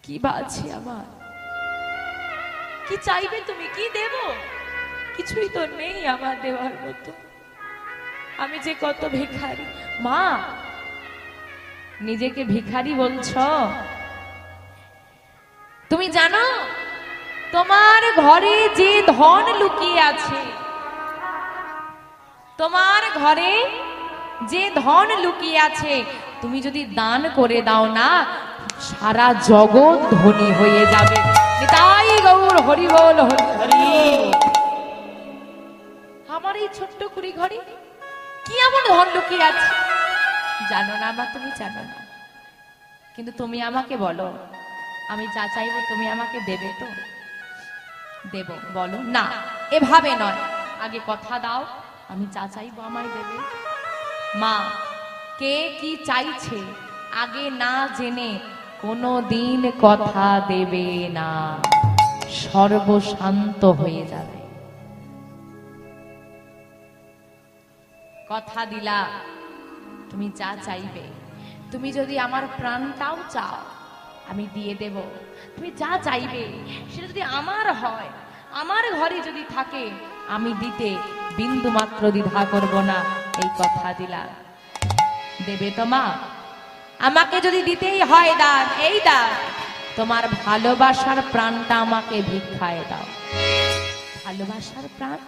কি বাছে আমার, কি চাইবে তুমি, কি দেব? কিছুই তো নেই আমার দেওয়ার মতো। আমি যে কত ভিখারি। মা, নিজেকে ভিখারি বলছো? তুমি জানো তোমার ঘরে যে ধন লুকিয়ে আছে, তোমার ঘরে যে ধন লুকিয়ে আছে, তুমি যদি দান করে দাও না, সারা জগৎ ধনী হয়ে যাবে। নিতাই গৌর হরি বল, হরি হরি। আমার এই ছোট্ট কুড়ি ঘরে কি এমন ধন লুকিয়ে আছে জানো না মা, তুমি জানো না। কিন্তু তুমি আমাকে বলো, আমি যা চাইবো তুমি আমাকে দেবে তো? দেব? বলো না, এভাবে নয়, আগে কথা দাও, আমি যা চাইবো আমায় দেবে। মা, কে কি চাইছে আগে না জেনে কোনো দিন কথা দেবে না, সর্বশান্ত হয়ে যাবে। কথা দিলা, তুমি যা চাইবে, তুমি যদি আমার প্রাণটাও চাও আমি দিয়ে দেব। তুমি যা চাইবে সেটা যদি আমার হয়, আমার ঘরে যদি থাকে, আমি দিতে বিন্দু মাত্র দ্বিধা করব না, এই কথা দিলা। দেবে তো মা? আমাকে যদি দিতেই হয় দান, এই দান, তোমার ভালোবাসার প্রাণটা আমাকে ভিক্ষায় দাও। ভালোবাসার প্রাণ?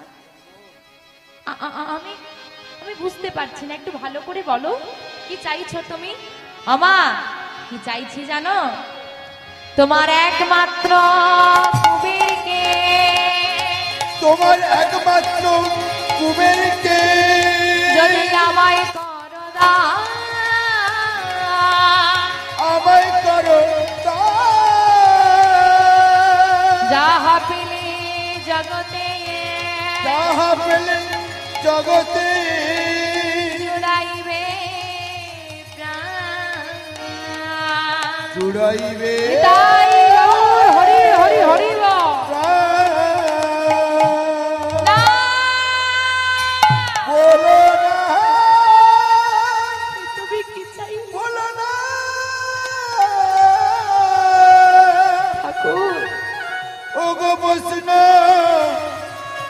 আমি আমি বুঝতে পারছি না, একটু ভালো করে বলো, কি চাইছো তুমি? আমা, কি চাইছি জানো? তোমার একমাত্র কুবেরকে, তোমার একমাত্র কুবেরকে যদি আমায় করো দান, আমায় করো দান। যাহা পেলে জগতে, যাহা পেলে জগতে জুড়াইবে প্রাণ, জুড়াইবে তাই হরি হরি হরি বল। না, বলো না, তুমি কি চাই বলো না ঠাকুর? ওগো বৈষ্ণব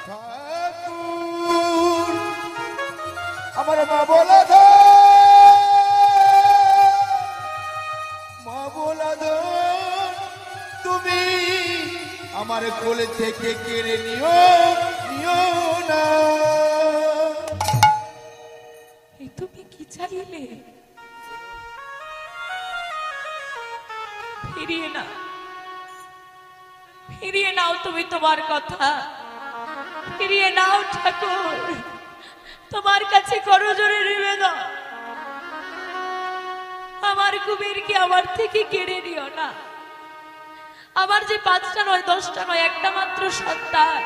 ঠাকুর, আমার মা বলা ধ, মা বলা ধ, তুমি আমার কোলে থেকে কেড়ে নিও, নিও না। এই তুমি কি চাইলে? ফিরিয়ে নাও, ফিরিয়ে নাও তুমি তোমার কথা, ফিরিয়ে নাও ঠাকুর, তোমার কাছে করজোড়ে নিবেদন। আমার কুবেরকে আমার থেকে কেড়ে নিও না। আমার যে 5টা নয় 10টা নয়, একটা মাত্র সন্তান,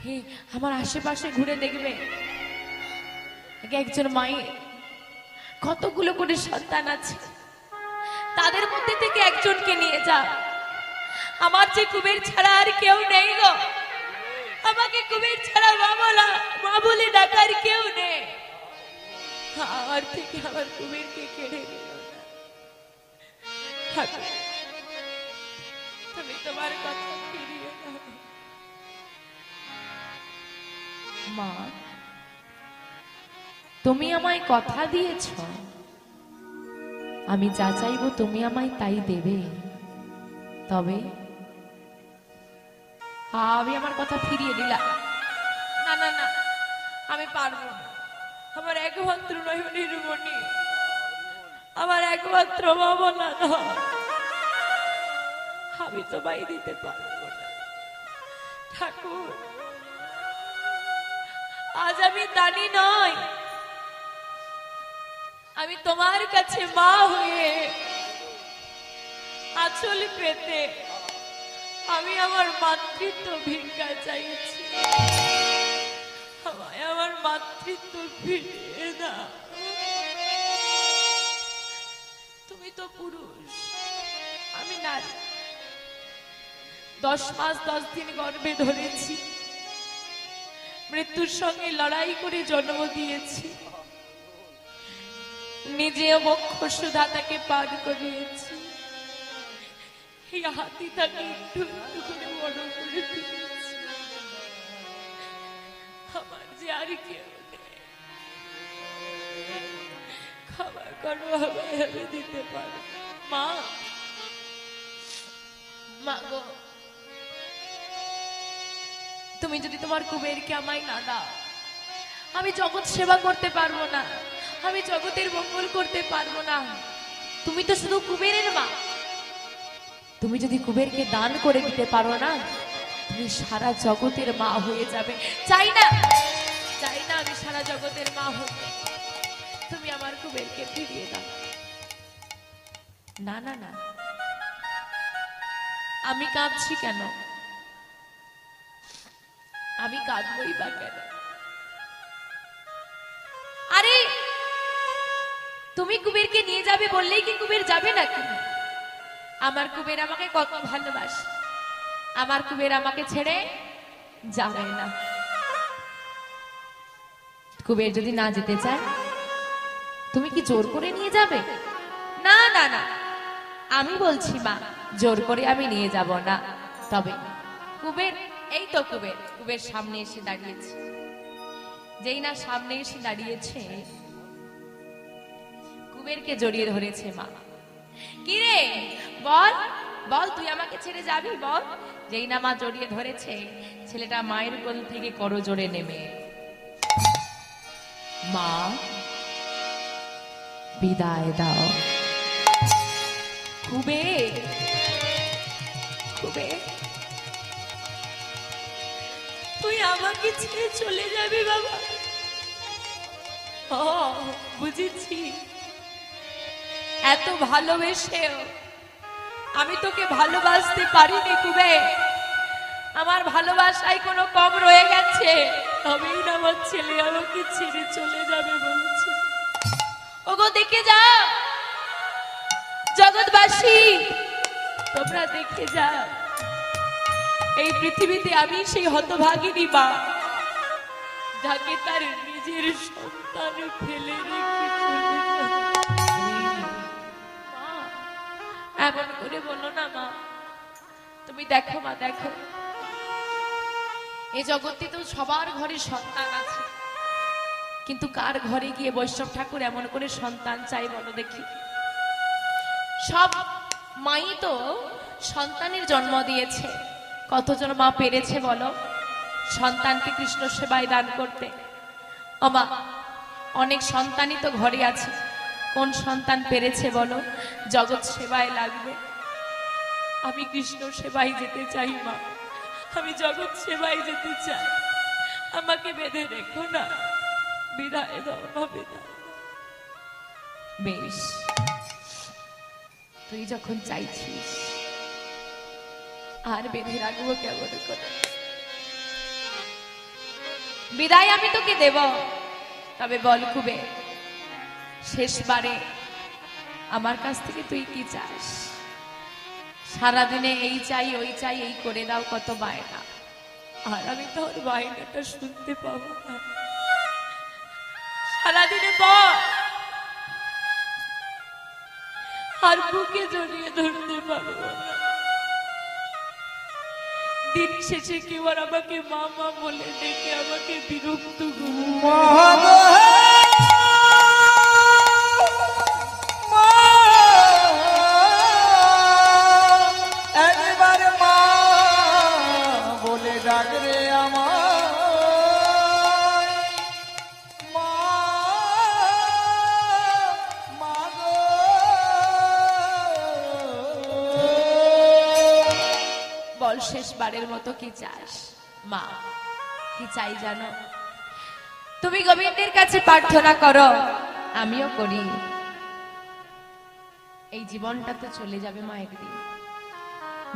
হে আমার আশেপাশে ঘুরে দেখবে, একজন মায়ের কতগুলো করে সন্তান আছে, তাদের মধ্যে থেকে একজনকে নিয়ে যা। আমার যে কুবের ছাড়া আর কেউ নেই গো, আমাকে কুবের ছাড়া মা বলে ডাকার কেউ নেই। আমার থেকে আমার কুবেরকে কেড়ে নিও না ঠাকুর, তুমি তোমার কথা ফিরিয়ে নাও। মা, তুমি আমায় কথা দিয়েছ, আমি যা চাইবো তুমি আমায় তাই দেবে। তবে আমি আমার কথা ফিরিয়ে দিলাম। না না না, আমি পারবো না। আমার একমাত্র নয়নের মণি, আমার একমাত্র মা বলা না, আমি তোমায় দিতে পারবো না ঠাকুর। আজ আমি দানি নয়, আমি তোমার কাছে মা হয়ে আঁচল পেতে আমি আমার মাতৃত্ব ভিক্ষা চাইছি। আমায় আমার মাতৃত্ব ফিরিয়ে দাও। তুমি তো পুরুষ, আমি নারী। 10 মাস 10 দিন গর্ভে ধরেছি, মৃত্যুর সঙ্গে লড়াই করে জন্ম দিয়েছি, নিজেও মোক্ষ সুধা তাকে পান করিয়েছি। এই হাতিটাকে একটু একটু করে বড় করে তুলেছি। আমার যে আর কেউ নেই, খাবার কোনো ভাবে দিতে পারো মা। মা গো, তুমি যদি তোমার কুবেরকে আমায় না দাও, আমি জগৎ সেবা করতে পারবো না, আমি জগতের মঙ্গল করতে পারবো না। তুমি তো শুধু কুবেরের মা, তুমি যদি কুবেরকে দান করে দিতে পারো না, তুমি সারা জগতের মা হয়ে যাবে। চাই না, চাই না আমি সারা জগতের মা হতে। তুমি আমার কুবেরকে ফিরিয়ে দাও। না না না, আমি কাঁদছি কেন? আমি কাঁদবই বা কেন? আরে তুমি কুবেরকে নিয়ে যাবে বললেই কি কুবের যাবে নাকি? আমার কুবের আমাকে কত ভালোবাসে, আমার কুবের আমাকে ছেড়ে যাবে না। কুবের যদি না যেতে চায়, তুমি কি জোর করে নিয়ে যাবে? না না না, আমি বলছি মা, জোর করে আমি নিয়ে যাব না। তবে কুবের, এই তো কুবের, কুবের সামনে এসে দাঁড়িয়েছে। যেই না সামনে এসে দাঁড়িয়েছে, কুবেরকে জড়িয়ে ধরেছে মা। কি রে বল, বল তুই আমাকে ছেড়ে যাবি বল। যেই না মা জড়িয়ে ধরেছে, ছেলেটা মায়ের কোল থেকে করজোড়ে নেমে, মা বিদায় দাও। কুবের, কুবের তুই আমাকে ছেড়ে চলে যাবি বাবা? ও বুঝেছি, এত ভালোবেসেও আমি তোকে ভালোবাসতে পারিনি কুবের। আমার ভালোবাসায় কোনো কম রয়ে গেছে, তবেই না আমার ছেলে আমাকে ছেড়ে চলে যাবে বলছে। ওগো দেখে যা জগৎবাসী, তোমরা দেখে যা, এই পৃথিবীতে আমি সেই হতভাগিনী মা, যাকে তার নিজের সন্তান ফেলে রেখে চলে যায়। মা, এমন করে বলো না মা। তুমি দেখো মা, দেখো এই জগতে তো সবার ঘরে সন্তান আছে, কিন্তু কার ঘরে গিয়ে বৈষ্ণব ঠাকুর এমন করে সন্তান চাই বলো দেখি? সব মাই তো সন্তানের জন্ম দিয়েছে, কতজন মা পেরেছে বলো সন্তানকে কৃষ্ণ সেবায় দান করতে? ও মা, অনেক সন্তানই তো ঘরে আছে, কোন সন্তান পেরেছে বলো জগৎ সেবায় লাগবে? আমি কৃষ্ণ সেবায় যেতে চাই মা, আমি জগৎ সেবায় যেতে চাই, আমাকে বেঁধে রেখো না, বিদায় দাও মা, বিদায়। বেশ, তুই যখন চাইছিস আর বেঁধে রাখবো কেমন করে? বিদায় আমি তোকে দেব, তবে বল কুবের, শেষবারে আমার কাছ থেকে তুই কি চাস? সারাদিনে এই চাই ওই চাই, এই করে দাও, কত বায়না, আর আমি তোর বায়নাটা শুনতে পাবো না। সারাদিনে বল, আর বুকে জড়িয়ে ধরতে পারবো না। দিন শেষে কেউ আর আমাকে মা মা বলে ডেকে আমাকে বিরক্ত একবার মা বলে ডাক রে আমার মা, মা গো। বল শেষবারের মতো কি চাস? মা কি চাই জানো? তুমি গোবিন্দের কাছে প্রার্থনা করো, আমিও করি। এই জীবনটা তো চলে যাবে মা একদিন,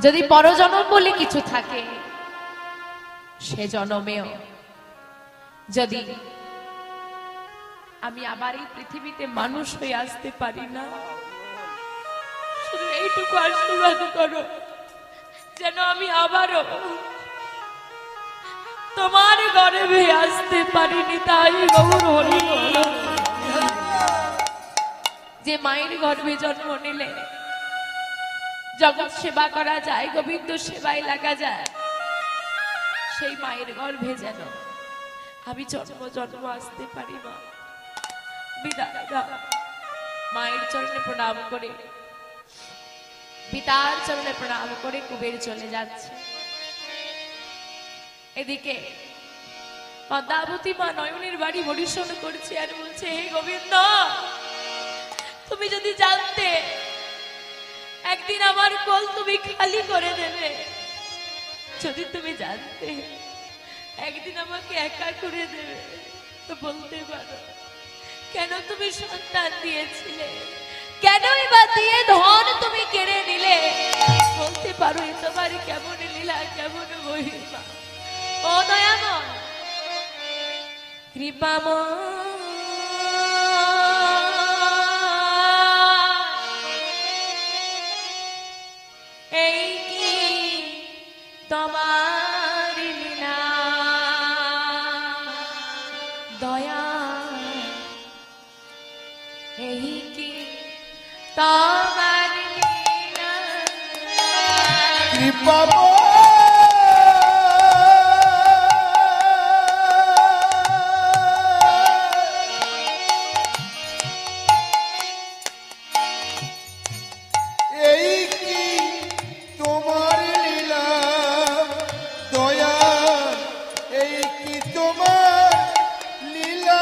যদি পরজন্ম বলে কিছু থাকে, সে জন্মেও যদি আমি আবার এই পৃথিবীতে মানুষ হয়ে আসতে পারি না, শুধু এইটুকু আশীর্বাদ করো যেন আমি আবারও তোমার গর্ভে আসতে পারিনি। তাই গৌর হরি বল, যে মায়ের গর্ভে জন্ম নিলে জগৎ সেবা করা যায়, গোবিন্দ সেবায় লাগা যায়, সেই মায়ের গর্ভে যেন আমি জন্ম জন্ম আসতে পারি। মা বিদায় দাও। মায়ের চরণে প্রণাম করে, পিতার চরণে প্রণাম করে কুবের চলে যাচ্ছে। এদিকে পদ্মাবতী মা নয়নের বাড়ি পরিশোধ করছে আর বলছে, হে গোবিন্দ, তুমি যদি জানতে একদিন আমার কোল তুমি খালি করে দেবে, যদি তুমি জানতে একদিন আমাকে একা করে দেবে, তো বলতে পারো কেন তুমি সন্তান দিয়েছিলে, কেনই বা দিয়ে ধন তুমি কেড়ে নিলে? বলতে পারো এ তোমার কেমন লীলা, কেমন মহিমা। ও দয়াময়, কৃপাময়, এই কি তোমার লীলা, দয়া এই কি তোমার লীলা। কৃপা এই কি তোমার লীলা, দয়া এই কি তোমার লীলা।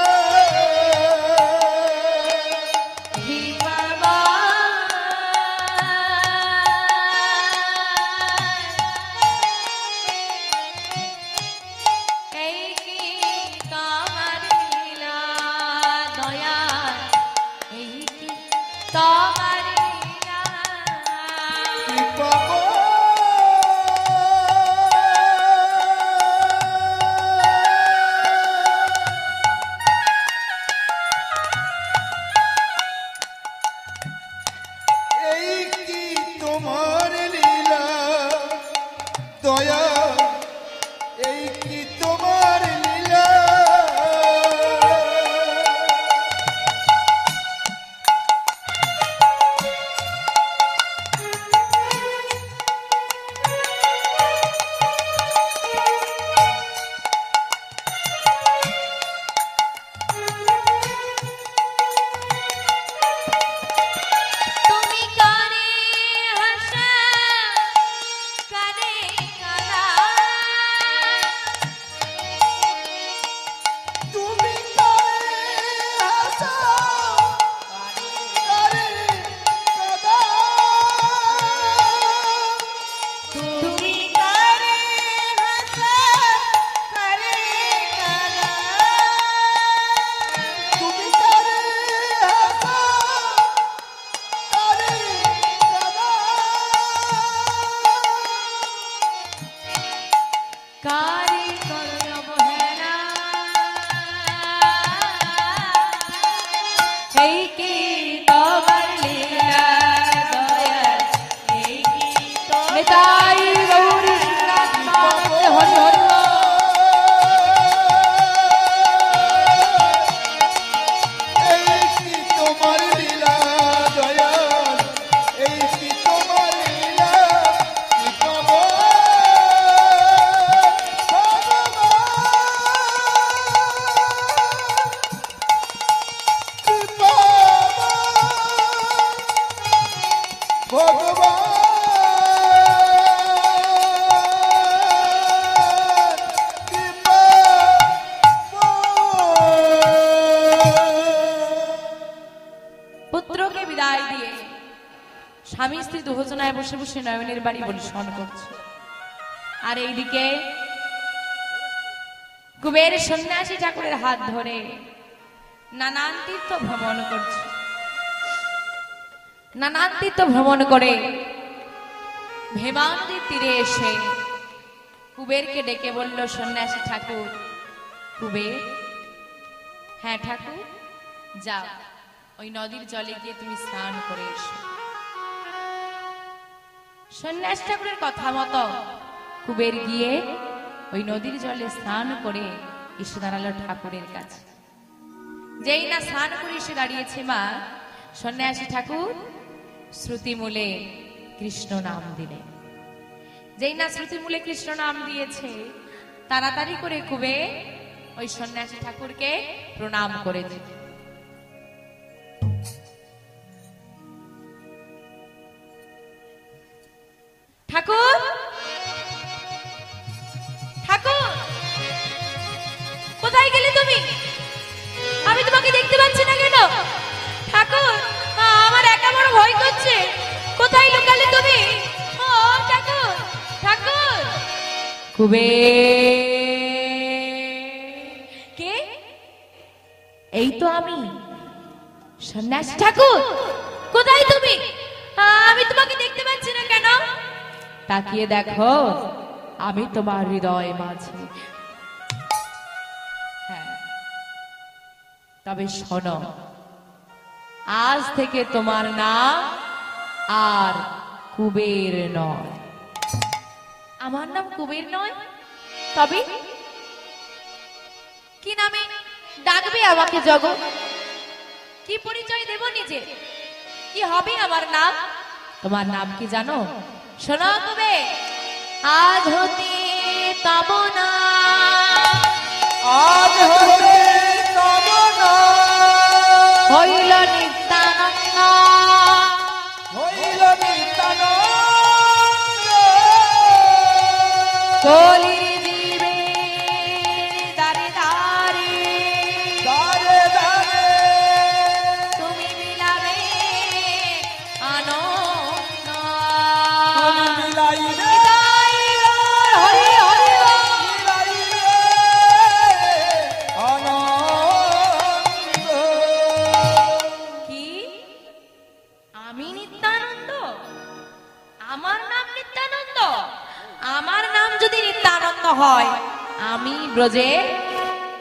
এই কি তোমার লীলা, দয়া এই কি তোমার লীলা। তুমি কানে হাসা, কানে কাঁদা, তুমি কারে হাসাও, কারে কাঁদাও। তুমি কানে হাসা, কানে কাঁদা, তুমি কারে হাসাও, কারে কাঁদাও। কারে করো অবহেলা, এই কি তোমার লীলা, দয়া এই কি তোমার নিতাই গৌরী শ্রীনাথ মহারাজ, হরি হরি বল। এই কি তোমার লীলা, দয়াল এই কি তোমার লীলা। পুত্রকে বিদায় দিয়ে স্বামী স্ত্রী দুজনায় বসে বসে নয়নের বাড়ি পরিশোধ করছে। আর এইদিকে কুবের সন্ন্যাসী ঠাকুরের হাত ধরে নানান তীর্থ ভ্রমণ করছে। নানান তীর্থ ভ্রমণ করে ভেমা নদীর তীরে এসে কুবেরকে ডেকে বলল, সন্ন্যাসী ঠাকুর, কুবের, হ্যাঁ ঠাকুর, যাও ওই নদীর জলে গিয়ে তুমি স্নান করে এসো। সন্ন্যাসী ঠাকুরের কথা মতো কুবের গিয়ে ওই নদীর জলে স্নান করে এসে দাঁড়ালো ঠাকুরের কাছে। যেই না স্নান করে এসে দাঁড়িয়েছে মা, সন্ন্যাসী ঠাকুর শ্রুতিমূলে কৃষ্ণ নাম দিলেন। যেই না শ্রুতিমূলে কৃষ্ণ নাম দিয়েছে, তাড়াতাড়ি করে কুবের ওই সন্ন্যাসী ঠাকুরকে প্রণাম করেছে। ঠাকুর, ঠাকুর, কোথায় গেলে তুমি? আমি তোমাকে দেখতে পাচ্ছি না কেন? ঠাকুর, আমার একা বড় ভয় করছে। কোথায় লুকালে তুমি? ও ঠাকুর, ঠাকুর। কে? এই তো আমি, সন্ন্যাসী ঠাকুর। কোথায় তুমি? আমি তোমাকে দেখতে পাচ্ছি না কেন? তাকিয়ে দেখো, আমি তোমার হৃদয় মাঝে। হ্যাঁ, তবে শোনো, আজ থেকে তোমার নাম আর কুবের নয়। আমার নাম কুবের নয়? তবে কি নামে ডাকবে আমাকে জগৎ? কি পরিচয় দেব নিজে? কি হবে আমার নাম? তোমার নাম কি জানো? শোনো কুবের, আজ হতে তব না, আজ হতে তব না হইল নিত্যানন্দ, হইল নিত্যানন্দ। কলির জীবে দারে দারে, দারে দারে তুমি মিলাবে আনন্দ। তুমি মিলাইবে, হরি হরি মিলাইবে আনন্দ। কি? আমি নিত্যানন্দ? আমার নাম নিত্যানন্দ? আমার নাম যদি নিত্যানন্দ হয়, আমি ব্রজের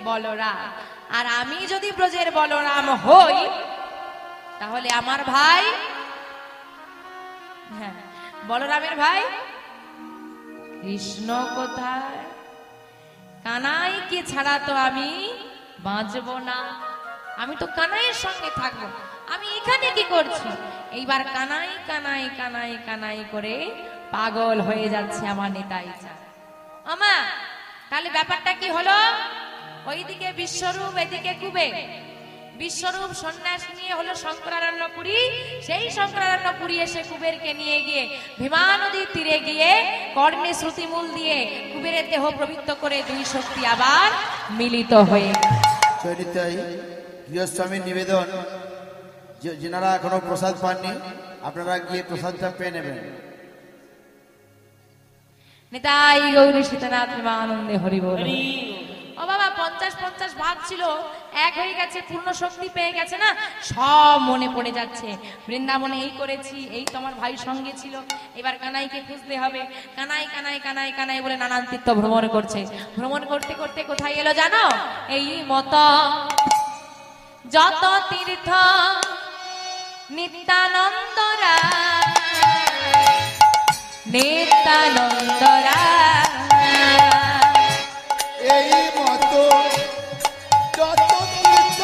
বলরাম। আর আমি যদি ব্রজের বলরাম হই, তাহলে আমার ভাই, হ্যাঁ, বলরামের ভাই কৃষ্ণ কোথায়? কানাইকে ছাড়া তো আমি বাঁচবো না। আমি তো কানাইয়ের সঙ্গে থাকবো। আমি এখানে কি করছি? এইবার কানাই কানাই কানাই কানাই করে পাগল হয়ে যাচ্ছে আমার নিতাই চাঁদ। আমা, তাহলে ব্যাপারটা কি হলো? ওইদিকে বিশ্বরূপ, এদিকে কুবের। বিশ্বরূপ সন্ন্যাস নিয়ে হলো শঙ্করারণ্যপুরী। সেই শঙ্করারণ্যপুরী এসে কুবেরকে নিয়ে গিয়ে ভীমা নদীর তীরে গিয়ে কর্ণে শ্রুতিমূল দিয়ে কুবেরের দেহ প্রবৃত্ত করে দুই শক্তি আবার মিলিত হয়ে। চরিতাই গৃহস্বামীর নিবেদন, যেনারা এখনো প্রসাদ পাননি আপনারা গিয়ে প্রসাদটা পেয়ে নেবেন। নিতাই গৌরী সীতানাথ প্রেমানন্দে হরি বল। ও বাবা, 50-50 ভাগ ছিল, এক হয়ে গেছে, পূর্ণ শক্তি পেয়ে গেছে না, সব মনে পড়ে যাচ্ছে। বৃন্দাবনে এই করেছি, এই তোমার ভাই সঙ্গে ছিল, এবার কানাইকে খুঁজতে হবে। কানাই কানাই কানাই কানাই বলে নানান তীর্থ ভ্রমণ করছে। ভ্রমণ করতে করতে কোথায় এলো জানো? এই মত যত তীর্থ নিত্যানন্দরা, নিত্যানন্দরা, এই মতো যত তীর্থ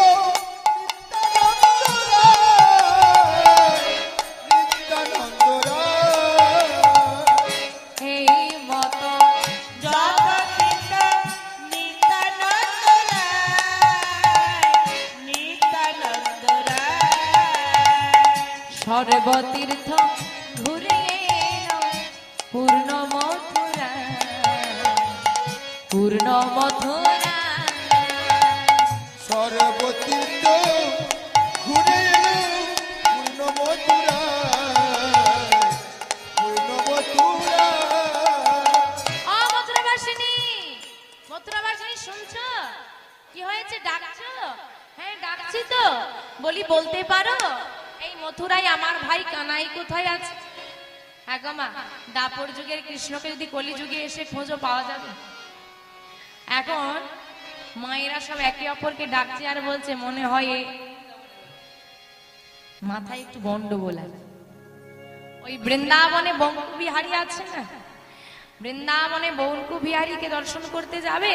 নিত্যানন্দরা, নিত্যানন্দরা, এই মত যত তীর্থ নিত্যানন্দরা, নিত্যানন্দরা, সর্বতীর্থ ঘুরে এলো পূর্ণ মথুরা, পূর্ণ মথুরা। সর্বতীর্থ ঘুরে এলো পূর্ণ মথুরা, পূর্ণ মথুরা। ও মথুরাবাসিনী, মথুরাবাসিনী শুনছো? কি হয়েছে, ডাকছো? হ্যাঁ ডাকছি তো। বলি বলতে পারো এই মথুরায় আমার ভাই কানাই কোথায় আছে? হ্যাঁ গো মা, দাপর যুগের কৃষ্ণকে যদি কলি যুগে এসে খোঁজো পাওয়া যাবে? এখন মায়েরা সব একে অপরকে ডাকছে আর বলছে, মনে হয় মাথায় একটু গন্ডগোল আছে। ওই বৃন্দাবনে বঙ্কু বিহারী আছে না, বৃন্দাবনে বঙ্কু বিহারীকে দর্শন করতে যাবে,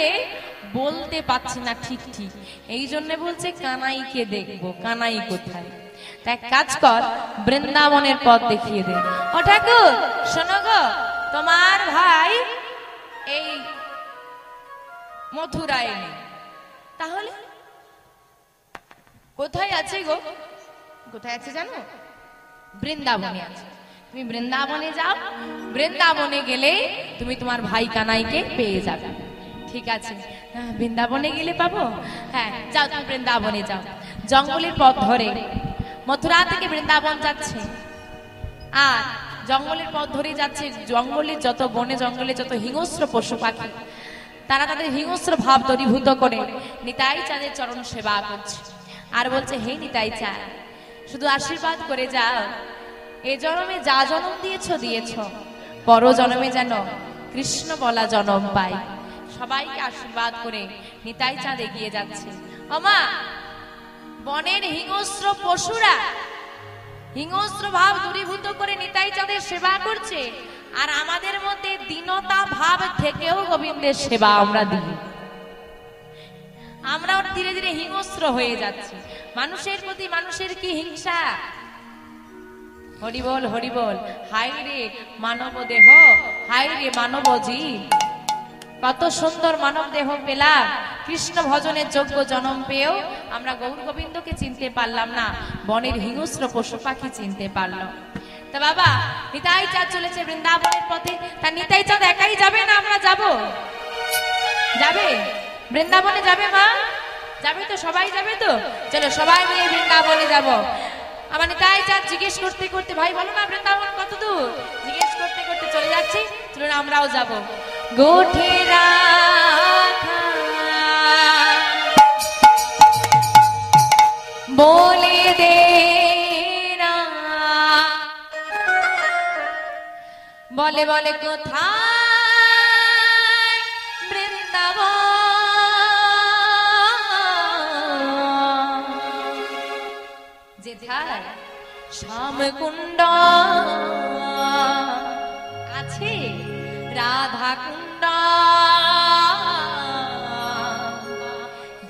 বলতে পারছে না ঠিক ঠিক, এই জন্য বলছে কানাইকে দেখবো, কানাই কোথায়। তা এক কাজ কর, বৃন্দাবনের পথ দেখিয়ে দে। ও ঠাকুর শোনো গো, তোমার ভাই এই মথুরায় নেই, তাহলে কোথায় আছে গো? কোথায় আছে জানো? বৃন্দাবনে আছে। তুমি বৃন্দাবনে যাও, বৃন্দাবনে গেলে তুমি তোমার ভাই কানাইকে পেয়ে যাবে। ঠিক আছে, বৃন্দাবনে গেলে পাবো? হ্যাঁ যাও, তুমি বৃন্দাবনে যাও। জঙ্গলের পথ ধরে মথুরা থেকে বৃন্দাবন যাচ্ছে, আর জঙ্গলের পথ ধরে যাচ্ছে। জঙ্গলের যত বনে জঙ্গলে যত হিংস্র পশু পাখি, তারা তাদের হিংস্র ভাব দূরীভূত করে নিতাই চাঁদের চরণ সেবা করছে, আর বলছে হে নিতাই চাঁদ, শুধু আশীর্বাদ করে যাও, এ জন্মে যা জন্ম দিয়েছো দিয়েছো, পর জন্মে যেন কৃষ্ণ বলা জন্ম পাই। সবাইকে আশীর্বাদ করে নিতাই চাঁদ এগিয়ে যাচ্ছে। ওমা, বনের হিংস্র পশুরা হিংস্র ভাব দূরীভূত করে নিতাই চাঁদের সেবা করছে, আর আমাদের মধ্যে দীনতা ভাব থেকেও গোবিন্দের সেবা আমরা দিই। আমরাও ধীরে ধীরে হিংস্র হয়ে যাচ্ছি। মানুষের প্রতি মানুষের কি হিংসা! হরি বল হরি বল। হাই রে মানব দেহ, হাই রে মানব জীব, কত সুন্দর মানব দেহ পেলাম, কৃষ্ণ ভজনের যোগ্য জন্ম পেয়েও আমরা গৌর গোবিন্দকে চিনতে পারলাম না, বনের হিংস্র পশু পাখি চিনতে পারলাম। তা বাবা, নিতাই চাঁদ চলেছে বৃন্দাবনের পথে। তা নিতাই চাঁদ একাই যাবে না আমরা যাব? যাবে, বৃন্দাবনে যাবে মা? যাবে তো, সবাই যাবে তো? চলো সবাই মিলে বৃন্দাবনে যাব। আমার নিতাই চাঁদ জিজ্ঞেস করতে করতে, ভাই বলো না বৃন্দাবন কত দূর? জিজ্ঞেস করতে করতে চলে যাচ্ছি, চলুন আমরাও যাব। গোঠে রাখা বলে দে না, বলে বলে কোথায় বৃন্দাবন, যেথায় শ্যামকুণ্ড আছে, রাধা কুণ্ড,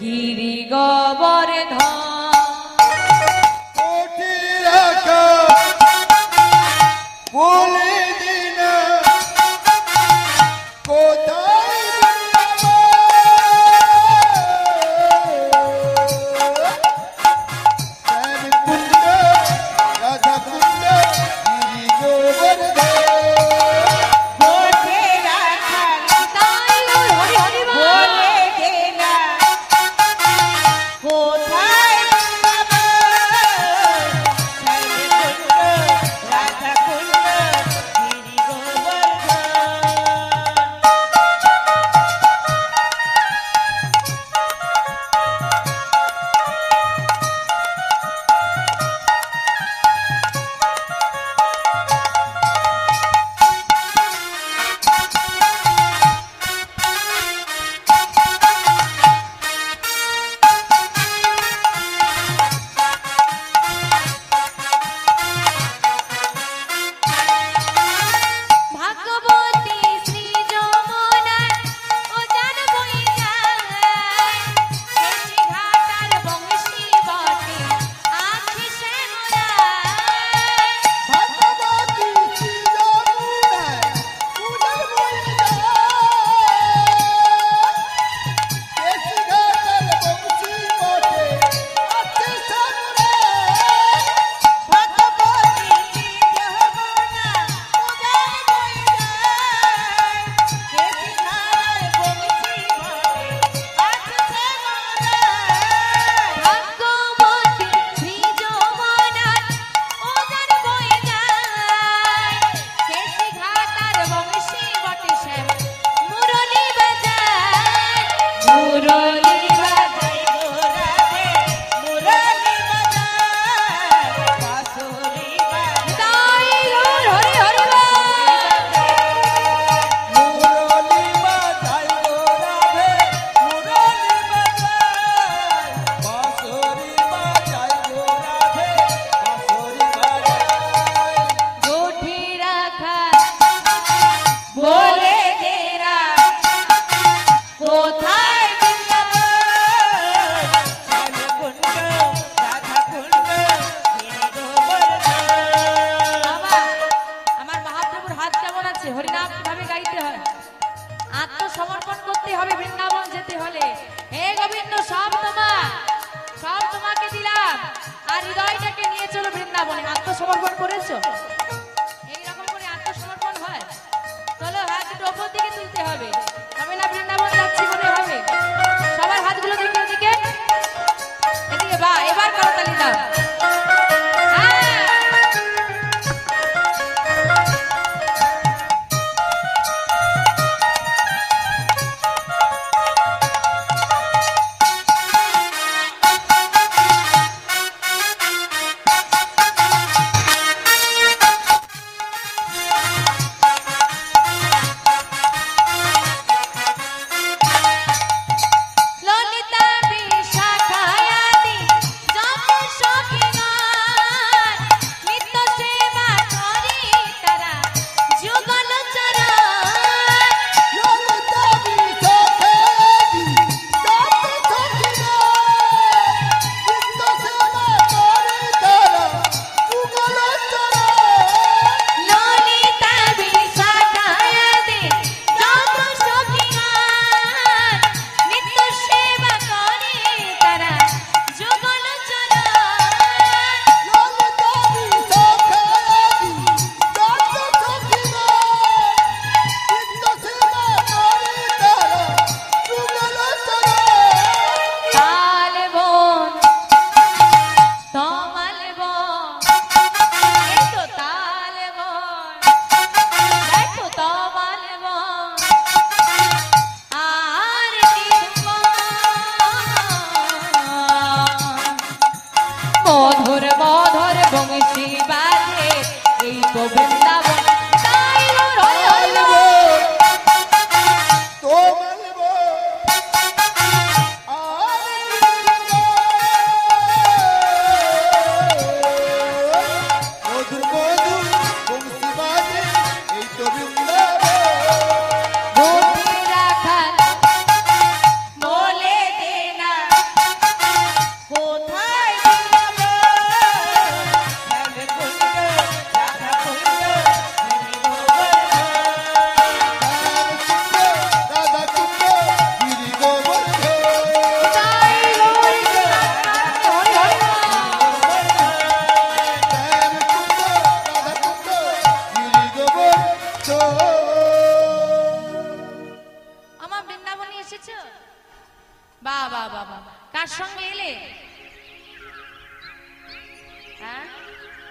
গিরি গোবর্ধন, বলে দিন কোথায় শ্যামকুণ্ড, রাধা কুণ্ড, গিরি গোবর্ধন। গোঠে রাখাল আছে হরিনাম কিভাবে গাইতে হয়, আত্মসমর্পণ করতে হবে বৃন্দাবন যেতে হলে। হে গোবিন্দ, সব তোমাকে দিলাম, আর হৃদয়টাকে নিয়ে চলো বৃন্দাবনে। আত্মসমর্পণ করেছো? এইরকম করে আত্মসমর্পণ হয়? চলো হাত দুটো ওপর দিকে তুলতে হবে, তবে না বৃন্দাবন যাচ্ছি মনে হবে। সবার হাতগুলো দিকে দিকে এদিকে, বা এবার করতালি দাও।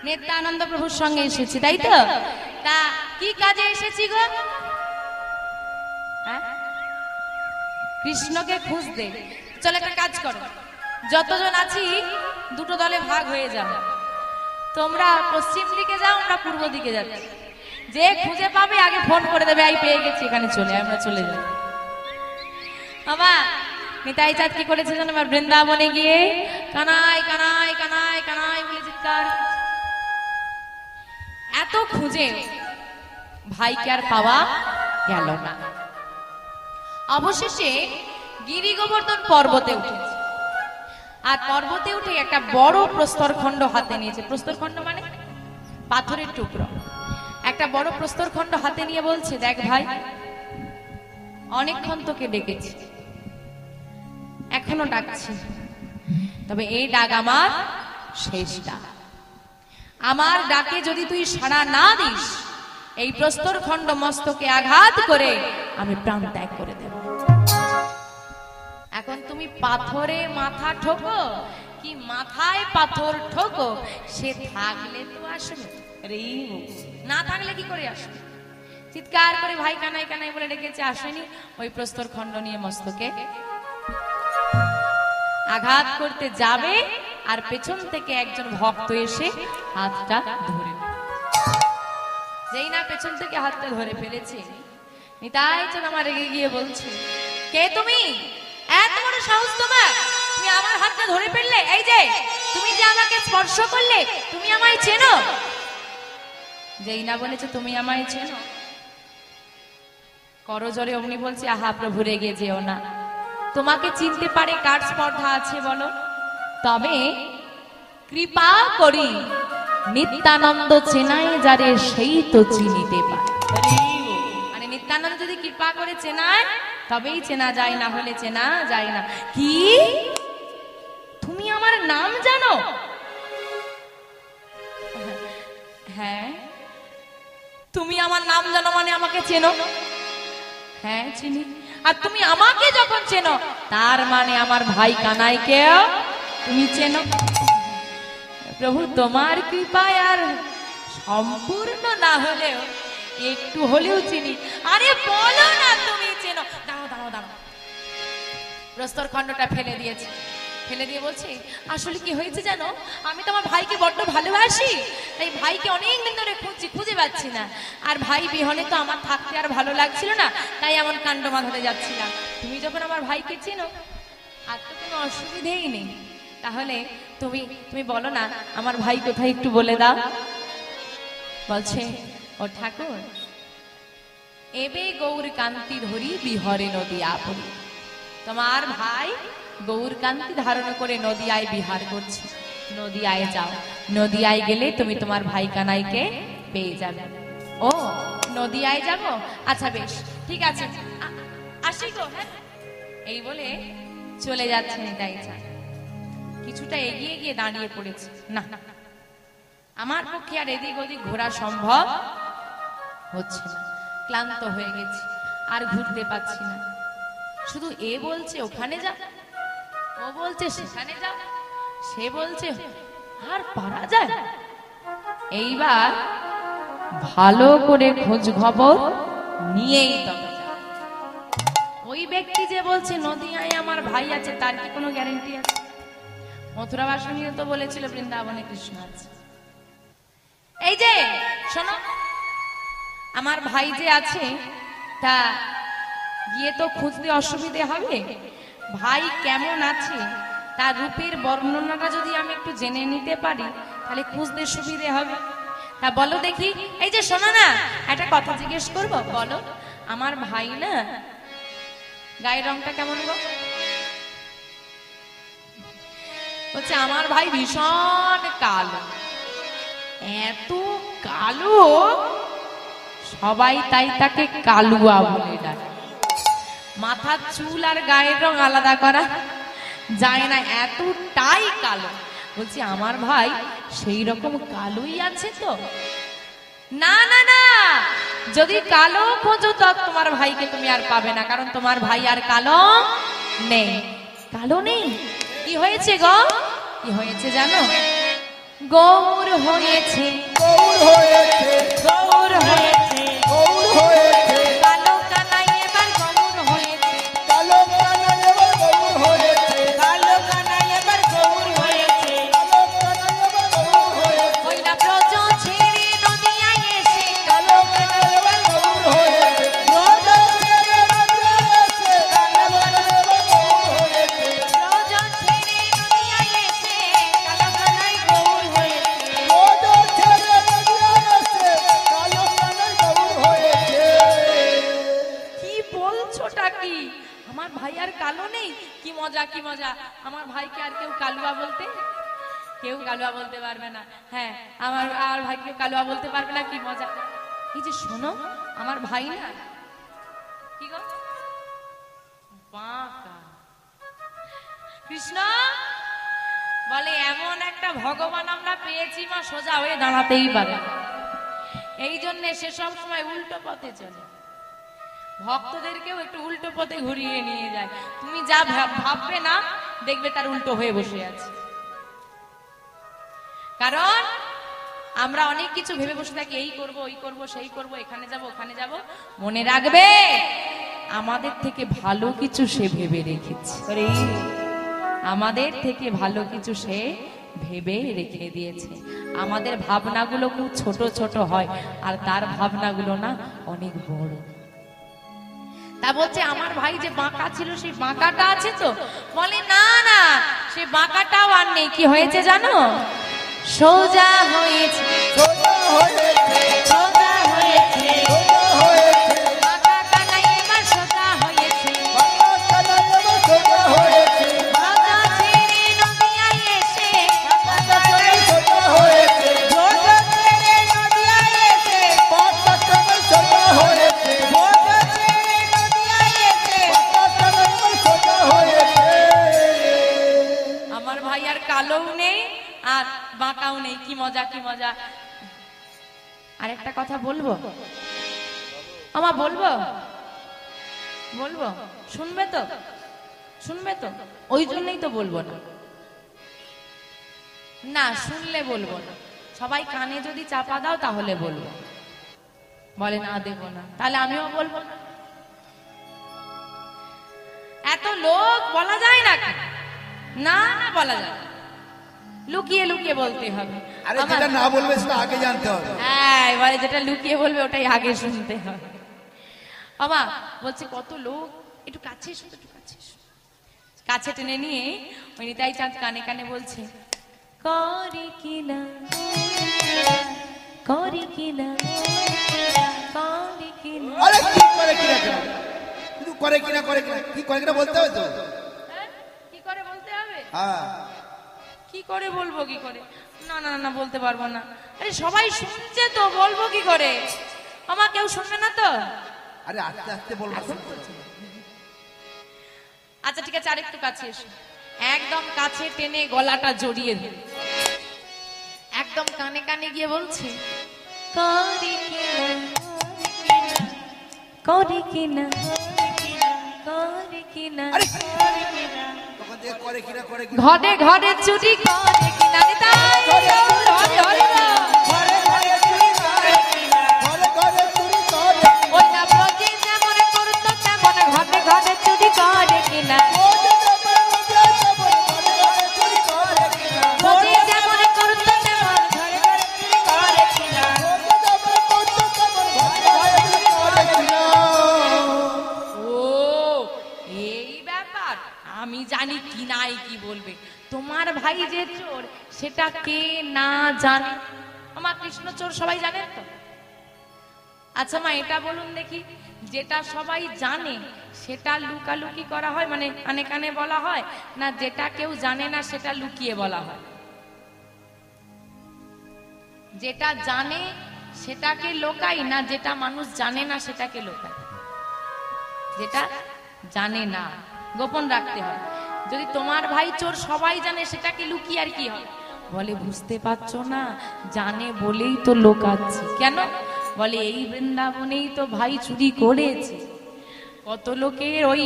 নিত্যানন্দ প্রভুর সঙ্গে এসেছি, তাই তো? তা কি কাজে এসেছি গো? কৃষ্ণকে খুঁজতে। চলো একটা কাজ করো, যতজন আছি দুটো দলে ভাগ হয়ে যাও। তোমরা পশ্চিম দিকে যাও, আমরা পূর্ব দিকে যাচ্ছি। যে খুঁজে পাবে আগে ফোন করে দেবে, এই পেয়ে গেছি, এখানে চলে, আমরা চলে যাই। বাবা নিতাই চাঁদ কি করেছে জানো? আমার বৃন্দাবনে গিয়ে কানাই কানাই কানাই কানাই বলে চিৎকার। এত খুঁজে ভাইকে আর পাওয়া গেল না। অবশেষে গিরি গোবর্ধন পর্বতে উঠেছে, আর পর্বতে উঠে একটা বড় প্রস্তরখণ্ড হাতে নিয়েছে। প্রস্তরখণ্ড মানে পাথরের টুকরো। একটা বড় প্রস্তরখণ্ড হাতে নিয়ে বলছে, দেখ ভাই, অনেকক্ষণ তোকে ডেকেছি, এখনো ডাকছি, তবে এই ডাক আমার শেষ ডাক। আমার ডাকে যদি তুই সাড়া না দিস, এই প্রস্তরখণ্ড মস্তকে আঘাত করে আমি প্রাণ ত্যাগ করে দেব। এখন তুমি পাথরে মাথা ঠোকো কি মাথায় পাথর ঠোকো, সে থাকলে তো আসবে, না থাকলে কি করে আসবে? চিৎকার করে ভাই কানাই কানাই বলে ডেকেছে, আসেনি। ওই প্রস্তরখণ্ড নিয়ে মস্তকে আঘাত করতে যাবে, আর পেছন থেকে একজন ভক্ত এসে হাতটা ধরে, যেই না পেছন থেকে হাতটা ধরে ফেলেছে, নিতাই চাঁদ আমার রেগে গিয়ে বলছে, কে তুমি? এত বড় সাহস তোমার, তুমি আমার হাতটা ধরে ফেললে? এই যে তুমি যে আমাকে স্পর্শ করলে, তুমি আমায় চেনো? যেই না বলেছে তুমি আমায় চেনো, করজোরে অমনি বলছে, আহা প্রভু রেগে যেও না, তোমাকে চিনতে পারে কার স্পর্ধা আছে বলো? তবে কৃপা করি নিত্যানন্দ চেনায় যারে, সেই তো চিনিতে পারে। নিত্যানন্দ যদি কৃপা করে চেনায় তবেই চেনা যায়, না হলে চেনা যায় না। কি তুমি আমার নাম জানো? হ্যাঁ। তুমি আমার নাম জানো মানে আমাকে চেনো? হ্যাঁ চিনি। আর তুমি আমাকে যখন চেনো তার মানে আমার ভাই কানাইকেও তুমি চেনো। প্রভু তোমার কৃপায় আর সম্পূর্ণ না হলেও একটু হলেও চিনি। আরে বলো না তুমি চেনো। দাঁড়াও দাঁড়াও দাঁড়াও, প্রস্তর খণ্ডটা ফেলে দিয়েছি। ফেলে দিয়ে বলছি আসলে কি হয়েছে জানো, আমি তো আমার ভাইকে বড্ড ভালোবাসি, তাই ভাইকে অনেক দিন ধরে খুঁজছি, খুঁজে পাচ্ছি না। আর ভাই বিহনে তো আমার থাকতে আর ভালো লাগছিল না, তাই এমন কাণ্ড মাথাতে যাচ্ছিলাম। তুমি যখন আমার ভাইকে চেনো আর তো কোনো অসুবিধেই নেই, তাহলে তুমি তুমি বলো না আমার ভাই কোথায় একটু বলে দাও। বলছে ও ঠাকুর, এবে গৌর কান্তি ধরি বিহরে নদী আপনি। তোমার ভাই গৌর কান্তি ধারণ করে নদিয়ায় বিহার করছে। নদিয়ায় যাও, নদিয়ায় গেলে তুমি তোমার ভাই কানাইকে পেয়ে যাবে। ও নদিয়ায় যাব, আচ্ছা বেশ ঠিক আছে, আসি গো। হ্যাঁ এই বলে চলে যাচ্ছে নিতাই চাঁদ। কিছুটা এগিয়ে গিয়ে দাঁড়িয়ে পড়েছে, না আমার পক্ষে আর এদিক ওদিক ঘোরা সম্ভব হচ্ছে না, ক্লান্ত হয়ে গেছি, আর ঘুরতে পারছি না। শুধু এ বলছে ওখানে যা, ও বলছে সেখানে যা, সে বলছে আর পারা যায়। এইবার ভালো করে খোঁজ খবর নিয়েই তবে ওই ব্যক্তি যে বলছে নদিয়ায় আমার ভাই আছে, তার কি কোনো গ্যারেন্টি আছে? মথুরা বাসনীয় তো বলেছিল বৃন্দাবনে কৃষ্ণ আছে। এই যে শোনো, আমার ভাই যে আছে তা গিয়ে তো খুঁজতে অসুবিধে হবে। ভাই কেমন আছে তার রূপের বর্ণনাটা যদি আমি একটু জেনে নিতে পারি তাহলে খুঁজতে সুবিধে হবে। তা বলো দেখি, এই যে শোনো না, একটা কথা জিজ্ঞেস করবো, বলো আমার ভাই না গায়ের রংটা কেমন গো? বলছে আমার ভাই ভীষণ কালো। এত কালো সবাই তাই তাকে কালুয়া বলে ডাকে। মাথার চুল আর গায়ের রং আলাদা করা যায় না, এতটাই কালো। বলছি আমার ভাই সেই রকম কালোই আছে তো? না না না, যদি কালো খোঁজো তো তোমার ভাইকে তুমি আর পাবে না, কারণ তোমার ভাই আর কালো নেই। কালো নেই? কি হয়েছে গো? কি হয়েছে জানো? গৌর হয়েছে, গৌর হয়েছে, গৌর হয়েছে, গৌর হয়েছে, কালো কানাই এবার গৌর হয়েছে, কালো কানাই এবার গৌর হয়েছে, কালো কানাই এবার গৌর হয়েছে। কালো কানাই এবার গৌর হয়েছে, ওই না ব্রজ ছেড়ে নদিয়ায় এসে, কালো কানাই এবার গৌর হয়েছে, ব্রজ ছেড়ে নদিয়ায় এসে, কালো কানাই এবার গৌর হয়েছে, ব্রজ ছেড়ে নদিয়ায় এসে, কালো কানাই গৌর হয়েছে। ব্রজ ছেড়ে নদিয়ায় এসে, কালো কানাই গৌর হয়েছে। কি বলছোটা কি? আমার ভাই আর কালো নেই? কি মজা কি মজা! আমার ভাইকে আর কেউ কালুয়া বলতে, কেউ কালুয়া বলতে পারবে না। হ্যাঁ আমার আর ভাই কেউ কালুয়া বলতে পারবে না, কি মজা! এই যে শোনো, আমার ভাই না কি গো বাঁকা। কৃষ্ণ বলে এমন একটা ভগবান আমরা পেয়েছি মা, সোজা হয়ে দাঁড়াতেই পারে। এই জন্য সে সব সময় উল্টো পথে চলে, ভক্তদেরকেও একটু উল্টো পথে ঘুরিয়ে নিয়ে যায়। তুমি যা ভাববে না দেখবে তার উল্টো হয়ে বসে আছে। কারণ আমরা অনেক কিছু ভেবে বসে থাকি, এই করব ওই করব সেই করব, এখানে যাব ওখানে যাব। মনে রাখবে আমাদের থেকে ভালো কিছু সে ভেবে রেখেছে, আমাদের থেকে ভালো কিছু সে ভেবে রেখে দিয়েছে। আমাদের ভাবনাগুলো খুব ছোট ছোট হয় আর তার ভাবনাগুলো না অনেক বড়। তা বলছে আমার ভাই যে বাঁকা ছিল সেই বাঁকাটা আছে তো? বলে না না, সে বাঁকাটাও আর নেই। কি হয়েছে জানো? সোজা হয়েছে, সোজা হয়েছে, সোজা হয়েছে, সোজা হয়েছে, বাঁকা কানাই এবার সোজা হয়েছে। বাঁকা কানাই এবার সোজা হয়েছে, ব্রজ ছেড়ে নদিয়ায় এসে, বাঁকা কানাই সোজা হয়েছে, ব্রজ ছেড়ে নদিয়ায় এসে, বাঁকা কানাই সোজা হয়েছে, ব্রজ মজা কি মজা। আরেকটা কথা বলবো আমা, বলবো বলবো, শুনবে তো? শুনবে তো? ওই জন্যই তো বলবো না, না শুনলে বলবো না। সবাই কানে যদি চাপা দাও তাহলে বলবো, বলে না দেব না, তাহলে আমিও বলবো না। এত লোক বলা যায় না, না না বলা যায়, লুকিয়ে লুকিয়ে বলতে হবে। আরে যেটা না বলবে সেটা আগে জানতে হবে। হ্যাঁ, এবারে যেটা লুকিয়ে বলবে ওটাই আগে শুনতে হবে। বাবা বলছে কত লোক, একটু কাছে এসো, একটু কাছে এসো। কাছে টেনে নিয়ে ওই নিতাই চাঁদ কানে কানে বলছে, করে কিনা করে কিনা করে কিনা। আরে কি করে কিনা, শুধু করে কিনা করে কিনা, কি করে কিনা বলতে হবে তো। কি করে বলতে হবে? হ্যাঁ, কি করে বলবো, কি করে? না না না বলতে পারবো না। আরে সবাই শুনছে তো, বলবো কি করে? আমার কেউ শুনবে না তো। আরে আস্তে আস্তে বলবো। আচ্ছা ঠিক আছে, আরেকটু কাছে এসো। একদম কাছে টেনে গলাটা জড়িয়ে ধরে একদম কানে কানে গিয়ে বলছে, করে কিনা করে কিনা করে কিনা। তখন থেকে করে কিনা করে কিনা। ঘরে ঘরে চুরি করে কিনা। নিতাই হরি হরি ঘরে ঘরে চুরি করে কিনা, ঘরে ঘরে চুরি করে। ওই না প্রতি যেমন করতো তেমন ঘরে ঘরে চুরি করে কিনা। প্রতি যেমন করতো তেমন ঘরে ঘরে চুরি করে কিনা। ও এই ব্যাপার, আমি জানি কি নাই কি বলবে। তোমার ভাই যে চোর সেটা কে না জানে? আমার কৃষ্ণ চোর সবাই জানেন তো? আচ্ছা মা এটা বলুন দেখি, যেটা সবাই জানে সেটা লুকালুকি করা হয়, মানে কানে কানে বলা হয়, না যেটা কেউ জানে না সেটা লুকিয়ে বলা হয়? যেটা জানে সেটাকে লোকাই, না যেটা মানুষ জানে না সেটাকে লোকাই? যেটা জানে না গোপন রাখতে হয়। যদি তোমার ভাই চোর সবাই জানে সেটাকে লুকিয়ে আর কি হয়? বলে বুঝতে পারছো না, জানে বলেই তো লোকাচ্ছি। কেন? বলে এই বৃন্দাবনেই তো ভাই চুরি করেছে, কত লোকের ওই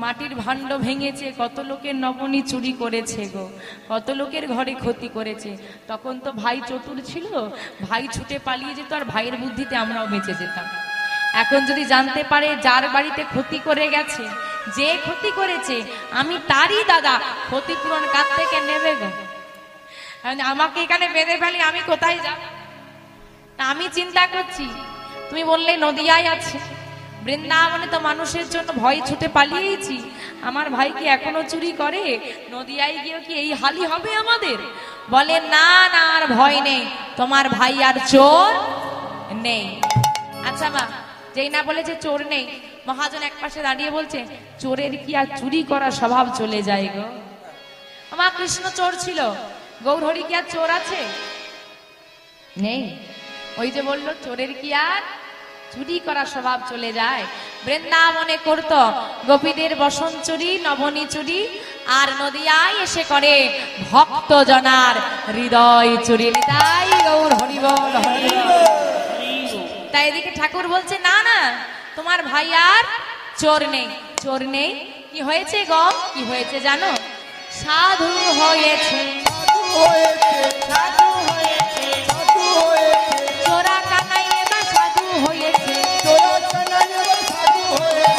মাটির ভাণ্ড ভেঙেছে, কত লোকের নবনী চুরি করেছে গো, কত লোকের ঘরে ক্ষতি করেছে। তখন তো ভাই চতুর ছিল, ভাই ছুটে পালিয়ে যেত আর ভাইয়ের বুদ্ধিতে আমরাও বেঁচে যেতাম। এখন যদি জানতে পারে যার বাড়িতে ক্ষতি করে গেছে, যে ক্ষতি করেছে আমি তারই দাদা, ক্ষতিপূরণ কার থেকে নেবে গো? আমাকে এখানে বেঁধে ফেলি, আমি কোথায় যাব? আমি চিন্তা করছি, তুমি বললে নদিয়ায় আছে, বৃন্দাবনে তো মানুষের জন্য ভয় ছুটে পালিয়েছি, আমার ভাই কি এখনো চুরি করে? নদিয়ায় গিয়ে কি এই হালি হবে আমাদের? বলে না না, আর ভয় নেই, তোমার ভাই আর চোর নেই। আচ্ছা মা, যেই না বলে যে চোর নেই, মহাজন এক পাশে দাঁড়িয়ে বলছে, চোরের কি আর চুরি করা স্বভাব চলে যায় গো? আমার কৃষ্ণ চোর ছিল, গৌরহরি কি আর চোর আছে? নেই। ওই যে বললো চোরের কি আর চুরি করা স্বভাব চলে যায়? বৃন্দাবনে করত গোপীদের বসন চুরি, নবনী চুরি, আর নদিয়ায় এসে করে ভক্ত জনার হৃদয় চুরি। তাই গৌর হরি বল হরি বল। তাই এদিকে ঠাকুর বলছে না না, তোমার ভাই আর চোর নেই। চোর নেই, কি হয়েছে গো? কি হয়েছে জানো? সাধু হয়েছে, সাধু হয়েছে, চোরা কানাই এবার সাধু হয়েছে,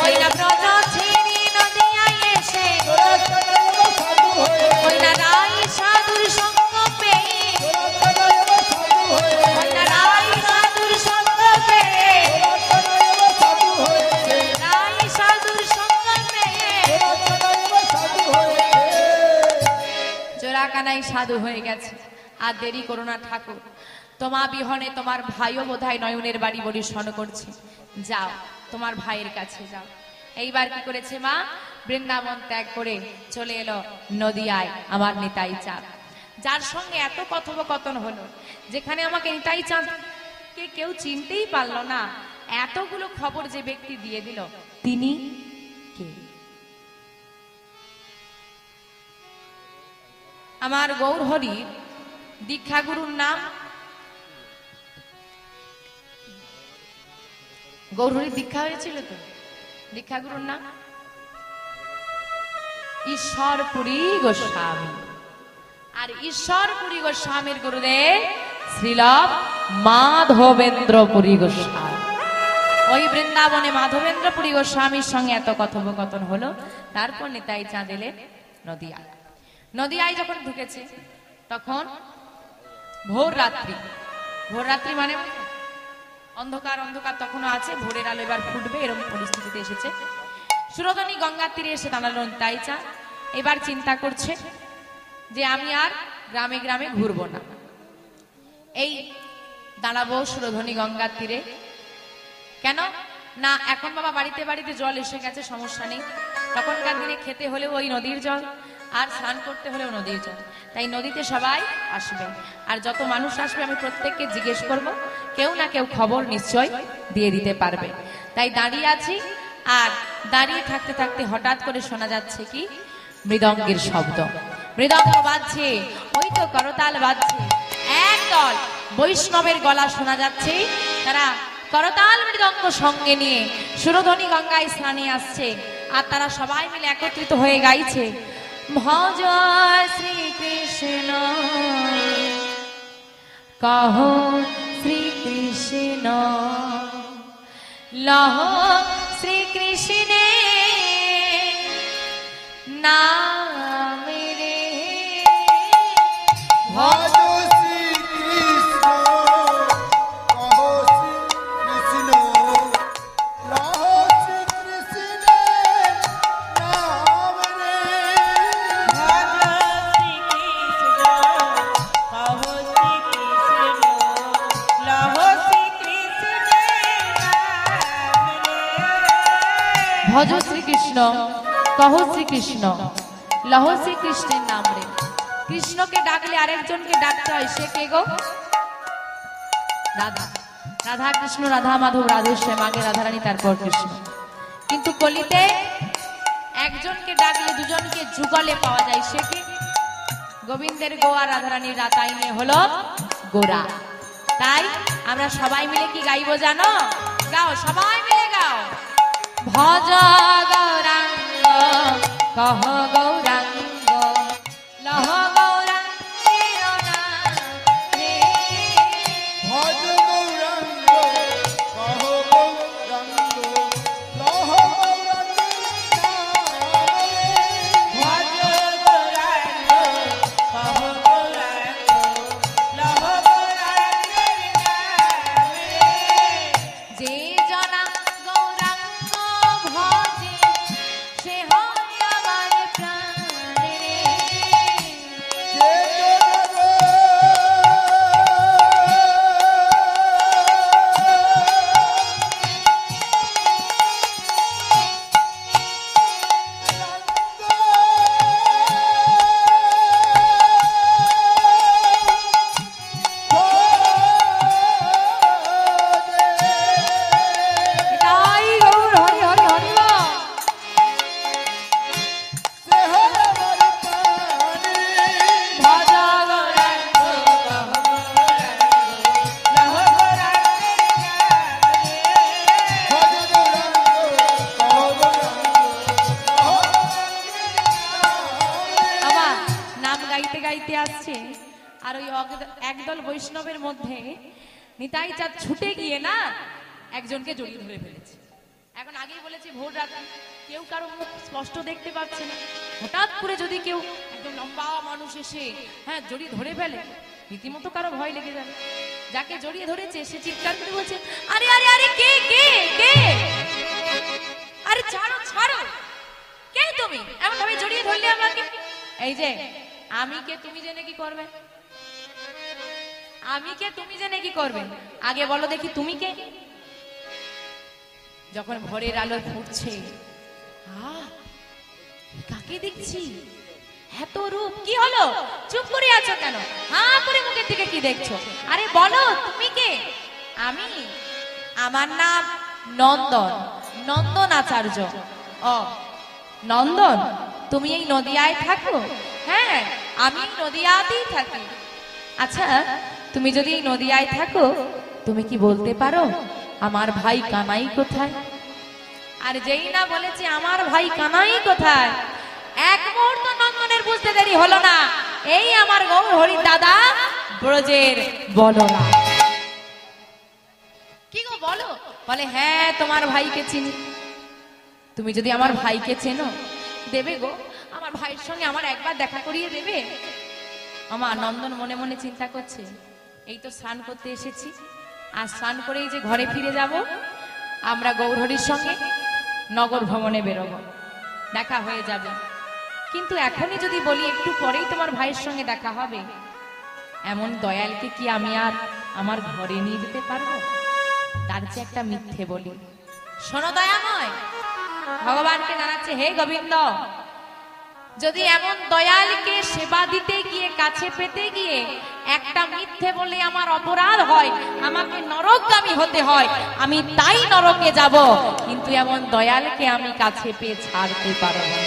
ওই না ব্রজ ছেড়ে নদিয়ায় এসে, ওই না রাই সাধুর সঙ্গ পেয়ে, ওই না রাই সাধুর সঙ্গ পেয়ে, রাই সাধুর সঙ্গ পেয়ে চোরা কানাই সাধু হয়ে গেছে। আর দেরি করো না ঠাকুর, তোমা বিহনে তোমার ভাইও বোধহয় নয়নের বাড়ি বরিশন করছে, যাও তোমার ভাইয়ের কাছে যাও। এইবার কি করেছে মা? বৃন্দাবন ত্যাগ করে চলে এলো নদিয়ায় আমার নিতাই চাঁদ, যার সঙ্গে এত কথোপকথন হলো, যেখানে আমাকে নিতাই চাঁদকে কেউ চিনতেই পারলো না। এতগুলো খবর যে ব্যক্তি দিয়ে দিল, তিনি কে? আমার গৌরহরি দীক্ষা গুরুর নাম? গৌরীর দীক্ষা হয়েছিল তো? দীক্ষা গুরুর নাম ঈশ্বরপুরী গোস্বামী। আর ঈশ্বরপুরী গোস্বামীর গুরুদেব শ্রীল মাধবেন্দ্রপুরী গোস্বামী। ওই বৃন্দাবনে মাধবেন্দ্রপুরী গোস্বামীর সঙ্গে এত কথোপকথন হলো। তারপর নিতাই চাঁদ এলেন নদিয়ায়। নদিয়ায় যখন ঢুকেছে তখন ভোর রাত্রি। ভোর রাত্রি মানে অন্ধকার অন্ধকার তখনও আছে, ভোরের আলো এবার ফুটবে, এরকম পরিস্থিতিতে এসেছে। সুরধনী গঙ্গার তীরে এসে দাঁড়ালো নিতাই চাঁদ। এবার চিন্তা করছে যে আমি আর গ্রামে গ্রামে ঘুরবো না, এই দাঁড়াবো সুরধনী গঙ্গার তীরে। কেন না, এখন বাবা বাড়িতে বাড়িতে জল এসে গেছে, সমস্যা নেই। তখনকার দিনে খেতে হলেও ওই নদীর জল, আর স্নান করতে হলেও নদীর জল। তাই নদীতে সবাই আসবে, আর যত মানুষ আসবে আমি প্রত্যেককে জিজ্ঞেস করব, কেউ না কেউ খবর নিশ্চয় দিয়ে দিতে পারবে। তাই দাঁড়িয়ে আছি, আর দাঁড়িয়ে থাকতে থাকতে হঠাৎ করে শোনা যাচ্ছে কি মৃদঙ্গের শব্দ। মৃদঙ্গ বাজছে, ওই তো করতাল বাজছে। একদল বৈষ্ণবের গলা শোনা যাচ্ছে, তারা করতাল মৃদঙ্গ সঙ্গে নিয়ে সুরধনী গঙ্গায় স্নানে আসছে। আর তারা সবাই মিলে একত্রিত হয়ে গাইছে, ভজ শ্রীকৃষ্ণ কহ শ্রীকৃষ্ণ লহ শ্রীকৃষ্ণে নাম রে। ভজ শ্রীকৃষ্ণ কহ শ্রীকৃষ্ণ লহ শ্রীকৃষ্ণের নাম রে। ভজ শ্রীকৃষ্ণ কহ শ্রীকৃষ্ণ লহ শ্রীকৃষ্ণের নাম রে। ভজ শ্রীকৃষ্ণ কহ শ্রীকৃষ্ণ লহ শ্রীকৃষ্ণের নাম রে। কৃষ্ণকে ডাকলে আরেকজনকে ডাকতে হয়, সে কে গো? রাধা। রাধা কৃষ্ণ, রাধা মাধব, রাধেশ্যাম, আগে রাধারানী তারপর কৃষ্ণ। কিন্তু কলিতে একজনকে ডাকলে দুজনকে যুগলে পাওয়া যায়, সে কে? গোবিন্দের গো আর রাধারানীর রাতাইনে হলো গোরা। তাই আমরা সবাই মিলে কি গাইবো জানো? গাও, সবাই মিলে গাও। ভজ গৌরাঙ্গ কহ গৌরাঙ্গ লহ গৌরাঙ্গের নাম রে। ভজ গৌরাঙ্গ কহ গৌরাঙ্গ লহ গৌরাঙ্গের নাম রে। ভজ গৌরাঙ্গ কহ গৌরাঙ্গ লহ গৌরাঙ্গের নাম রে। যে জনা গৌরাঙ্গ ভজে সে হয় আমার প্রাণ রে। যে তাই গৌর হরি হরি হরি বল। ভজ গৌরাঙ্গ কহ গৌরাঙ্গ লহ গৌরাঙ্গের নাম রে। বাবা নাম গাইতে গাইতে আসছে, আর ওই একদল বৈষ্ণবের মধ্যে নিতাই চাঁদ ছুটে গিয়ে না একজনকে জড়িয়ে ধরে ফেলেছে। এখন আগেই বলেছি ভোর রাতে কেউ কারো মুখ স্পষ্ট দেখতে পাচ্ছে না, হঠাৎ করে যদি কেউ একদম লম্বা মানুষ এসে জড়িয়ে ধরে ফেলে, রীতিমতো কারো ভয় লেগে যাবে। যাকে জড়িয়ে ধরেছে সে চিৎকার করে বলছে, আরে আরে আরে কে কে কে, আরে ছাড়ো ছাড়ো, কে তুমি এমন ভাবে জড়িয়ে ধরলে আমাকে? এই যে আমি কে তুমি জেনে কি করবে? আমি কে তুমি জেনে কি করবে? আগে বলো দেখি তুমি কে? যখন ভোরের আলো ফুটছে, কাকে দেখছি? এত রূপ, কি হলো? চুপ করে আছো কেন? হ্যাঁ করে মুখের দিকে কি দেখছো? আরে বলো তুমি কে? আমি, আমার নাম নন্দন, নন্দন আচার্য। ও নন্দন, তুমি এই নদিয়ায় থাকো? হ্যাঁ আমি নদিয়াতেই থাকি। আচ্ছা, তুমি যদি এই নদিয়ায় থাকো, তুমি কি বলতে পারো আমার ভাই কানাই কোথায়? আর যেই না বলেছে আমার ভাই কানাই কোথায়, এক মুহূর্ত নন্দনের বুঝতে দেরি হলো না, এই আমার গৌর হরির দাদা ব্রজের বলরাম। কি গো বলো? বলে হ্যাঁ, তোমার ভাইকে চিনি। তুমি যদি আমার ভাইকে চেনো, দেবে গো, আমার ভাইয়ের সঙ্গে আমার একবার দেখা করিয়ে দেবে। আমার নন্দন মনে মনে চিন্তা করছে, এই তো স্নান করতে এসেছি, আর স্নান করেই যে ঘরে ফিরে যাব, আমরা গৌরহরির সঙ্গে নগর ভ্রমণে বেরোবো, দেখা হয়ে যাবে। কিন্তু এখনই যদি বলি একটু পরেই তোমার ভাইয়ের সঙ্গে দেখা হবে, এমন দয়ালকে কি আমি আর আমার ঘরে নিয়ে যেতে পারবো? তার চেয়ে একটা মিথ্যে বলি। শোনো দয়াময়, ভগবানকে জানাচ্ছে, হে গোবিন্দ, যদি এমন দয়ালকে সেবা দিতে গিয়ে, কাছে পেতে গিয়ে একটা মিথ্যে বলে আমার অপরাধ হয়, আমাকে নরকগামী হতে হয়, আমি তাই নরকে যাব, কিন্তু এমন দয়ালকে আমি কাছে পেয়ে ছাড়তে পারবো না।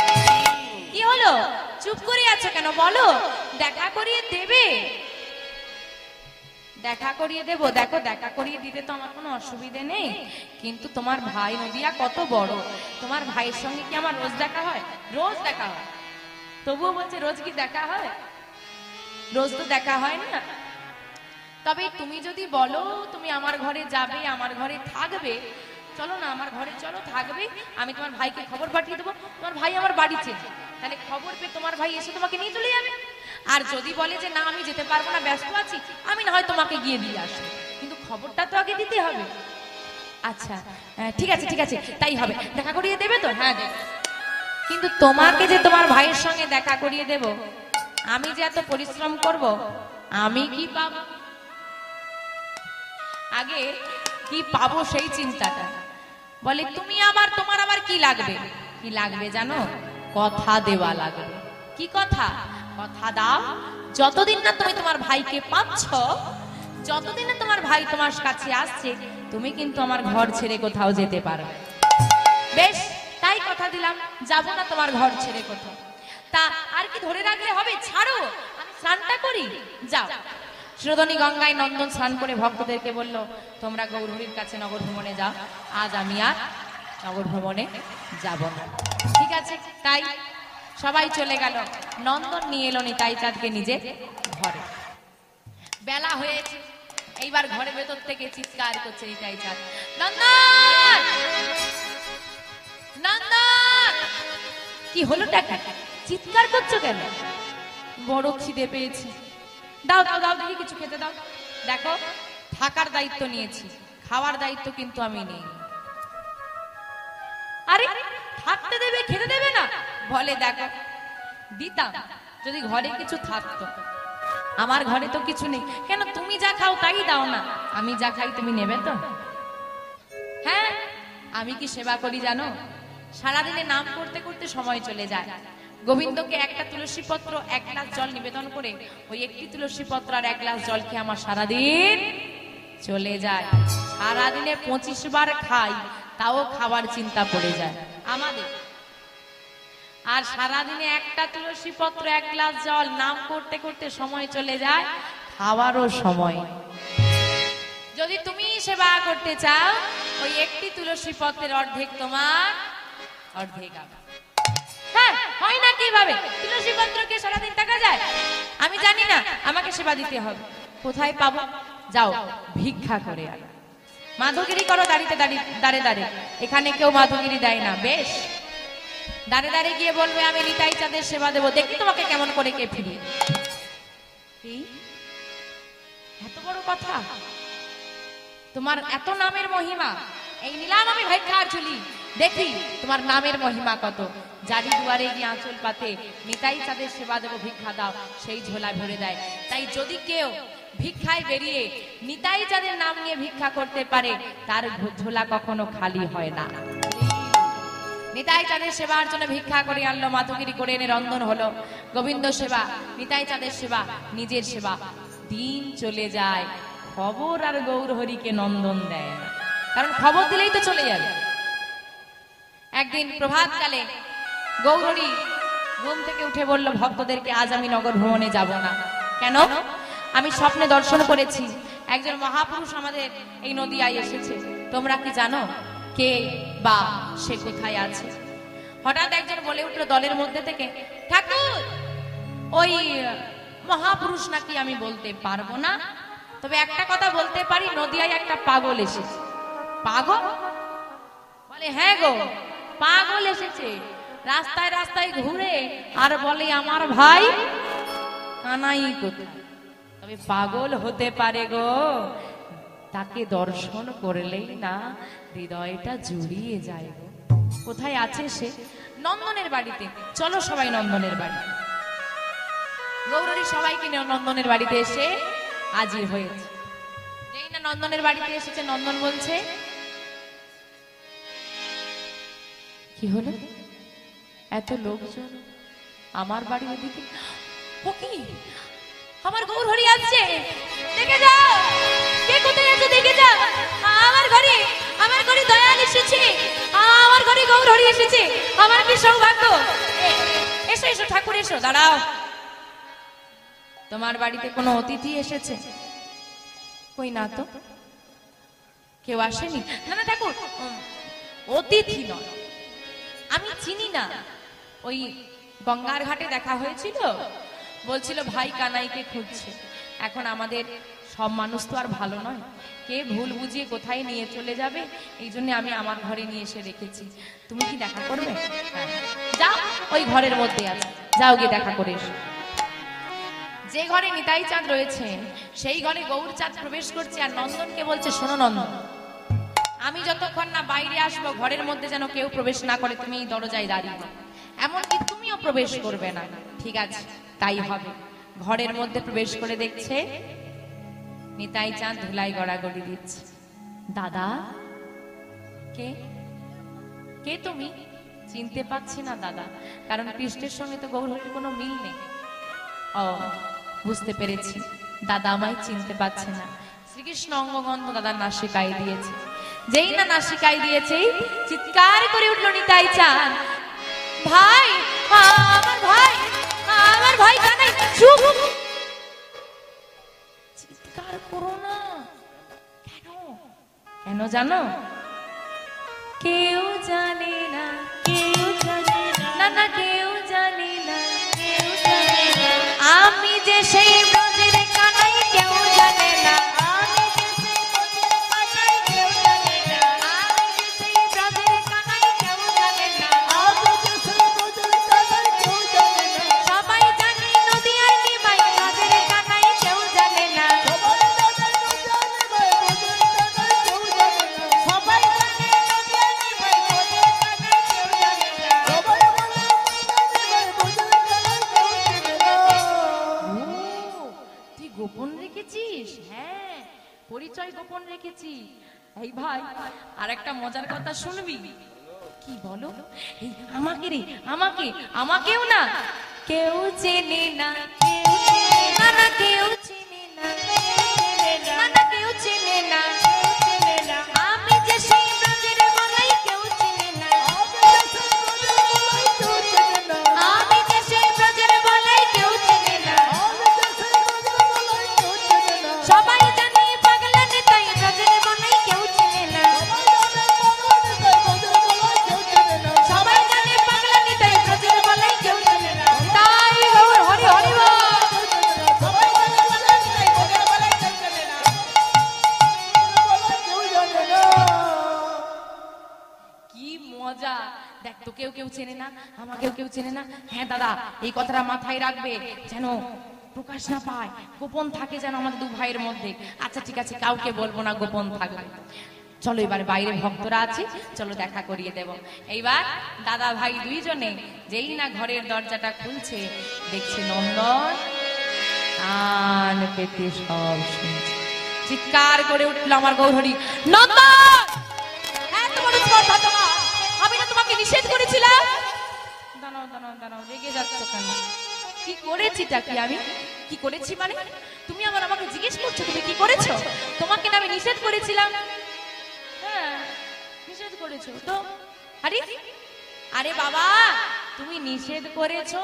কি হলো, চুপ করে আছো কেন? বলো, দেখা করিয়ে দেবে? দেখা করিয়ে দেবো। দেখো, দেখা করিয়ে দিতে তো আমার কোনো অসুবিধে নেই, কিন্তু তোমার ভাই নদিয়া কত বড়, তোমার ভাইয়ের সঙ্গে কি আমার রোজ দেখা হয়? রোজ দেখা হয়। তবুও বলছে রোজ কি দেখা হয়? রোজ তো দেখা হয় না। তবে তুমি যদি বলো তুমি আমার ঘরে যাবে, আমার ঘরে থাকবে, চলো না আমার ঘরে, চলো থাকবে, আমি তোমার ভাইকে খবর পাঠিয়ে দেবো, তোমার ভাই আমার বাড়ি চেনে, তাহলে খবর পেয়ে তোমার ভাই এসে তোমাকে নিয়ে চলে যাবে। আর যদি বলে যে না আমি যেতে পারবো না, ব্যস্ত আছি, আমি না হয় তোমাকে গিয়ে দিয়ে আসবো, কিন্তু খবরটা তো আগে দিতে হবে। আচ্ছা ঠিক আছে, ঠিক আছে, তাই হবে। দেখা করিয়ে দেবে তো? হ্যাঁ দেবে। কিন্তু তোমাকে যে তোমার ভাইয়ের সঙ্গে দেখা করিয়ে দেব, আমি যে এত পরিশ্রম করব, আমি কি পাবো? আগে কি পাবো সেই চিন্তাটা। বলে তুমি আবার, তোমার আবার কি লাগবে? কি লাগবে জানো? কথা দেওয়া লাগবে। কি কথা? কথা দাও, যতদিন না তুমি তোমার ভাইকে পাচ্ছ, যতদিন না তোমার ভাই তোমার কাছে আসছে, তুমি কিন্তু আমার ঘর ছেড়ে কোথাও যেতে পারবে। বেশ, তাই কথা দিলাম, যাব না তোমার ঘর ছেড়ে কোথাও। তা আর কি ধরে রাখলে হবে? ছাড়ো, আমি স্নানটা করি, যাও। শ্রোধনী গঙ্গায় নন্দন স্নান করে ভক্তদেরকে বলল, তোমরা গৌরহরির কাছে নগর ভ্রমণে যাও, আজ আমি আর নগর ভ্রমণে যাব না। ঠিক আছে, তাই সবাই চলে গেল। নন্দন নিয়ে এলো নিতাই চাঁদকে নিজে ঘরে। বেলা হয়েছে, এইবার ঘরের ভেতর থেকে চিৎকার করছে নিতাই চাঁদ, নন্দন, নন্দন! কি হলো টাকা, চিৎকার করছো কেন? বড় খিদে পেয়েছি, দাও দাও দাও, দেখি কিছু খেতে দাও। দেখো, থাকার দায়িত্ব নিয়েছি, খাওয়ার দায়িত্ব কিন্তু আমি নেই। আরে থাকতে দেবে, খেতে দেবে না? বলে দেখো, দিতাম যদি ঘরে কিছু থাকতো, আমার ঘরে তো কিছু নেই। কেন, তুমি যা খাও তাই দাও না, আমি যা খাই তুমি নেবে তো? হ্যাঁ, আমি কি সেবা করি জানো? সারাদিনে নাম করতে করতে সময় চলে যায়। গোবিন্দকে একটা তুলসী পত্র, এক গ্লাস জল নিবেদন করে, ওই একটি তুলসী পত্র আর এক গ্লাস জল খেয়ে আমার সারাদিন চলে যায়। সারাদিনে 25 বার খাই, তাও খাবার চিন্তা পড়ে যায় আমাদের। আর সারাদিনে একটা তুলসী পত্র, এক গ্লাস জল, নাম করতে করতে সময় চলে যায়, খাওয়ারও সময়। যদি তুমি সেবা করতে চাও, ওই একটি তুলসী পত্রের অর্ধেক তোমার, অর্ধেক আমার। হ্যাঁ, হয় না কিভাবে? তুলসী পত্রকে সারাদিন টাকা যায়? আমি জানি না, আমাকে সেবা দিতে হবে। কোথায় পাবো? যাও ভিক্ষা করে আনো। মাধবগিরি করো দাঁড়িয়ে দাঁড়ে দাঁড়ে, এখানে কেউ মাধবগিরি দেয় না। বেশ, দাঁড়ে দাঁড়ে গিয়ে বলবে আমি নিতাই চাঁদের সেবা দেবো, দেখি তোমাকে কেমন করে কে ফিরিয়ে। এত বড় কথা, তোমার এত নামের মহিমা, এই নিলাম আমি ভিক্ষার ঝুলি, দেখি তোমার নামের মহিমা কত। যারি দুয়ারে গিয়ে আঁচল পাতে, নিতাই চাঁদের সেবা দেবো, ভিক্ষা দাও, সেই ঝোলা ভরে দেয়। তাই যদি কেউ ভিক্ষায় বেরিয়ে নিতাই চাঁদের নাম নিয়ে ভিক্ষা করতে পারে, তার ঝোলা কখনো খালি হয় না। নিতাই চাঁদের সেবার জন্য ভিক্ষা করে আনলো, মাধবগিরি করে এনে রন্ধন হলো। গোবিন্দ সেবা, নিতাই চাঁদের সেবা, নিজের সেবা, দিন চলে যায়। খবর আর গৌরহরিকে নন্দন দেয় না, কারণ খবর দিলেই তো চলে যাবে। একদিন প্রভাতকালে গৌরহরি ঘুম থেকে উঠে বলল ভক্তদেরকে, আজ আমি নগর ভ্রমণে যাব না। কেন? আমি স্বপ্নে দর্শন করেছি একজন মহাপুরুষ আমাদের এই নদিয়ায় এসেছে। তোমরা কি জানো কে বা সে কোথায় আছে? হঠাৎ একজন বলে উঠলো দলের মধ্যে থেকে, ঠাকুর ওই মহাপুরুষ নাকি আমি বলতে পারবো না, তবে একটা কথা বলতে পারি, নদিয়ায় একটা পাগল এসেছে। পাগল? বলে হ্যাঁ গো, পাগল এসেছে, রাস্তায় রাস্তায় ঘুরে আর বলে আমার ভাই কানাই কোথায়। তবে পাগল হতে পারে গো, তাকে দর্শন করলেই না হৃদয়টা জুড়িয়ে যায় গো। কোথায় আছে সে? নন্দনের বাড়িতে। চলো সবাই নন্দনের বাড়ি। গৌরী সবাইকে নিয়ে নন্দনের বাড়িতে এসে হাজির হয়েছে। যেই না নন্দনের বাড়িতে এসেছে, নন্দন বলছে কি হলো এত লোকজন আমার বাড়ির ওদিকে? ও কি আমার গৌরী আসছে, দেখে যাও কে কোথায় আছে, দেখে যাও আমার ঘরে দয়াল এসেছে, আমার ঘরে গৌরী এসেছে, আমার কি সৌভাগ্য। এসো এসো ঠাকুর এসো, দাঁড়াও, তোমার বাড়িতে কোনো অতিথি এসেছে? কই না তো, কেউ আসেনি। না না ঠাকুর, অতিথি নয়, আমি চিনি না, ওই গঙ্গার ঘাটে দেখা হয়েছিল, বলছিল ভাই কানাইকে খুঁজছে। এখন আমাদের সব মানুষ তো আর ভালো নয়, কে ভুল বুঝিয়ে কোথায় নিয়ে চলে যাবে, এই জন্য আমি আমার ঘরে নিয়ে এসে রেখেছি। তুমি কি দেখা করবে? হ্যাঁ, যাও, ওই ঘরের মধ্যে আছে, যাও গিয়ে দেখা করে এসো। যে ঘরে নিতাই চাঁদ রয়েছে সেই ঘরে গৌর চাঁদ প্রবেশ করছে, আর নন্দনকে বলছে শোনো নন্দন, আমি যতক্ষণ না বাইরে আসবো ঘরের মধ্যে যেন কেউ প্রবেশ না করে, তুমি এই দরজায় দাঁড়িয়ে, এমনকি তুমিও প্রবেশ করবে না। ঠিক আছে, তাই হবে। ঘরের মধ্যে প্রবেশ করে দেখছে নিতাই চাঁদ ধুলাই গড়াগড়ি দিচ্ছে। দাদা, কে কে তুমি? চিনতে পাচ্ছি না দাদা, কারণ কৃষ্ণের সঙ্গে তো গৌরহরির কোনো মিল নেই। ও, বুঝতে পেরেছি, দাদা আমায় চিনতে পারছে না। শ্রীকৃষ্ণ অঙ্গগন্ধ দাদার নাসিকায় দিয়েছে। যেই না নাসিকায় দিয়েছে, চিৎকার করে উঠলো নিতাই চাঁদ, ভাই আমার ভাই, আমার ভাই কানাই। চুপ, চিৎকার করো না। কেন? কেন জানো? কেউ জানে না, কেউ জানে না, না না কেউ জানে না, কেউ জানে না, আমি যে সেই ব্রজের কানাই, কেউ জানে না, আমি যে সেই ব্রজের কানাই, কেউ জানে না, আমি যে সেই ব্রজের কানাই, কেউ জানে না, আমি যে সেই ব্রজের কানাই, কেউ জানে না, সবাই জানে নদিয়ার নিমাই ব্রজের কানাই, কেউ জানে না, সবাই জানে নদিয়ার নিমাই ব্রজের কানাই, কেউ জানে না, সবাই জানে নদিয়ার নিমাই ব্রজের কানাই, কেউ জানে না, সবাই বলে নদিয়ার নিমাই ব্রজের কানাই, কেউ জানে না। তুই গোপন রেখেছিস? হ্যাঁ, পরিচয় গোপন রেখেছি। এই ভাই, আর একটা মজার কথা শুনবি? কি বলো? এই আমাকে রে, আমাকে, আমাকেও না কেউ চেনে না, কেউ চেনে না, না কেউ চেনে না, না না কেউ চেনে না, আমি যে সেই ব্রজের বলাই, কেউ চেনে না, আমি যে সেই ব্রজের বলাই, কেউ চেনে না, সবাই জানে পাগলা নিতাই ব্রজের বলাই, কেউ চেনে না, সবাই জানে পাগলা নিতাই ব্রজের বলাই, কেউ চেনে না, তাই গৌর হরি হরি বল। সবাই জানে পাগলা নিতাই ব্রজের বলাই, কেউ চেনে না, কি মজা! দেখ তো, কেউ কেউ চেনে না, আমাকেও কেউ চেনে না। হ্যাঁ দাদা, এই কথাটা মাথায় রাখবে, যেন প্রকাশ না পায়, গোপন থাকে যেন আমাদের দু ভাইয়ের মধ্যে। আচ্ছা ঠিক আছে, কাউকে বলবো না, গোপন থাকবে। চলো এবার বাইরে ভক্তরা আছে, চলো দেখা করিয়ে দেব। এইবার দাদা ভাই দুইজনে যেই না ঘরের দরজাটা খুলছে, দেখছে নন্দন কান পেতে সব শুনছে। চিৎকার করে উঠলো আমার গৌরহরি, নন্দন এত বড় কথা তোমার, আমি না তোমাকে নিষেধ করেছিলাম। দাঁড়াও দাঁড়াও দাঁড়াও, রেগে যাচ্ছ কেন? কি করেছিটা কি আমি? কি করেছি মানে? তুমি আবার আমাকে জিজ্ঞেস করছো তুমি কি করেছো? তোমাকে না আমি নিষেধ করেছিলাম। হ্যাঁ, নিষেধ করেছো তো। আরে আরে বাবা, তুমি নিষেধ করেছো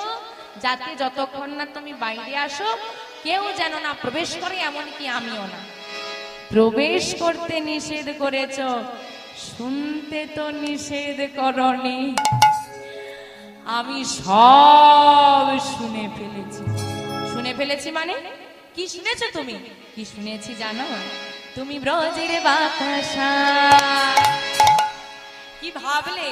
যাতে যতক্ষণ না তুমি বাইরে আসো কেউ যেন না প্রবেশ করে, এমনকি আমিও না। প্রবেশ করতে নিষেধ করেছ, শুনতে তো নিষেধ করনি। আমি সব শুনে ফেলেছি। শুনে ফেলেছি মানে কি শুনেছো তুমি? কি শুনেছি জানো? তুমি ব্রজের বাতাসা। কি ভাবলে?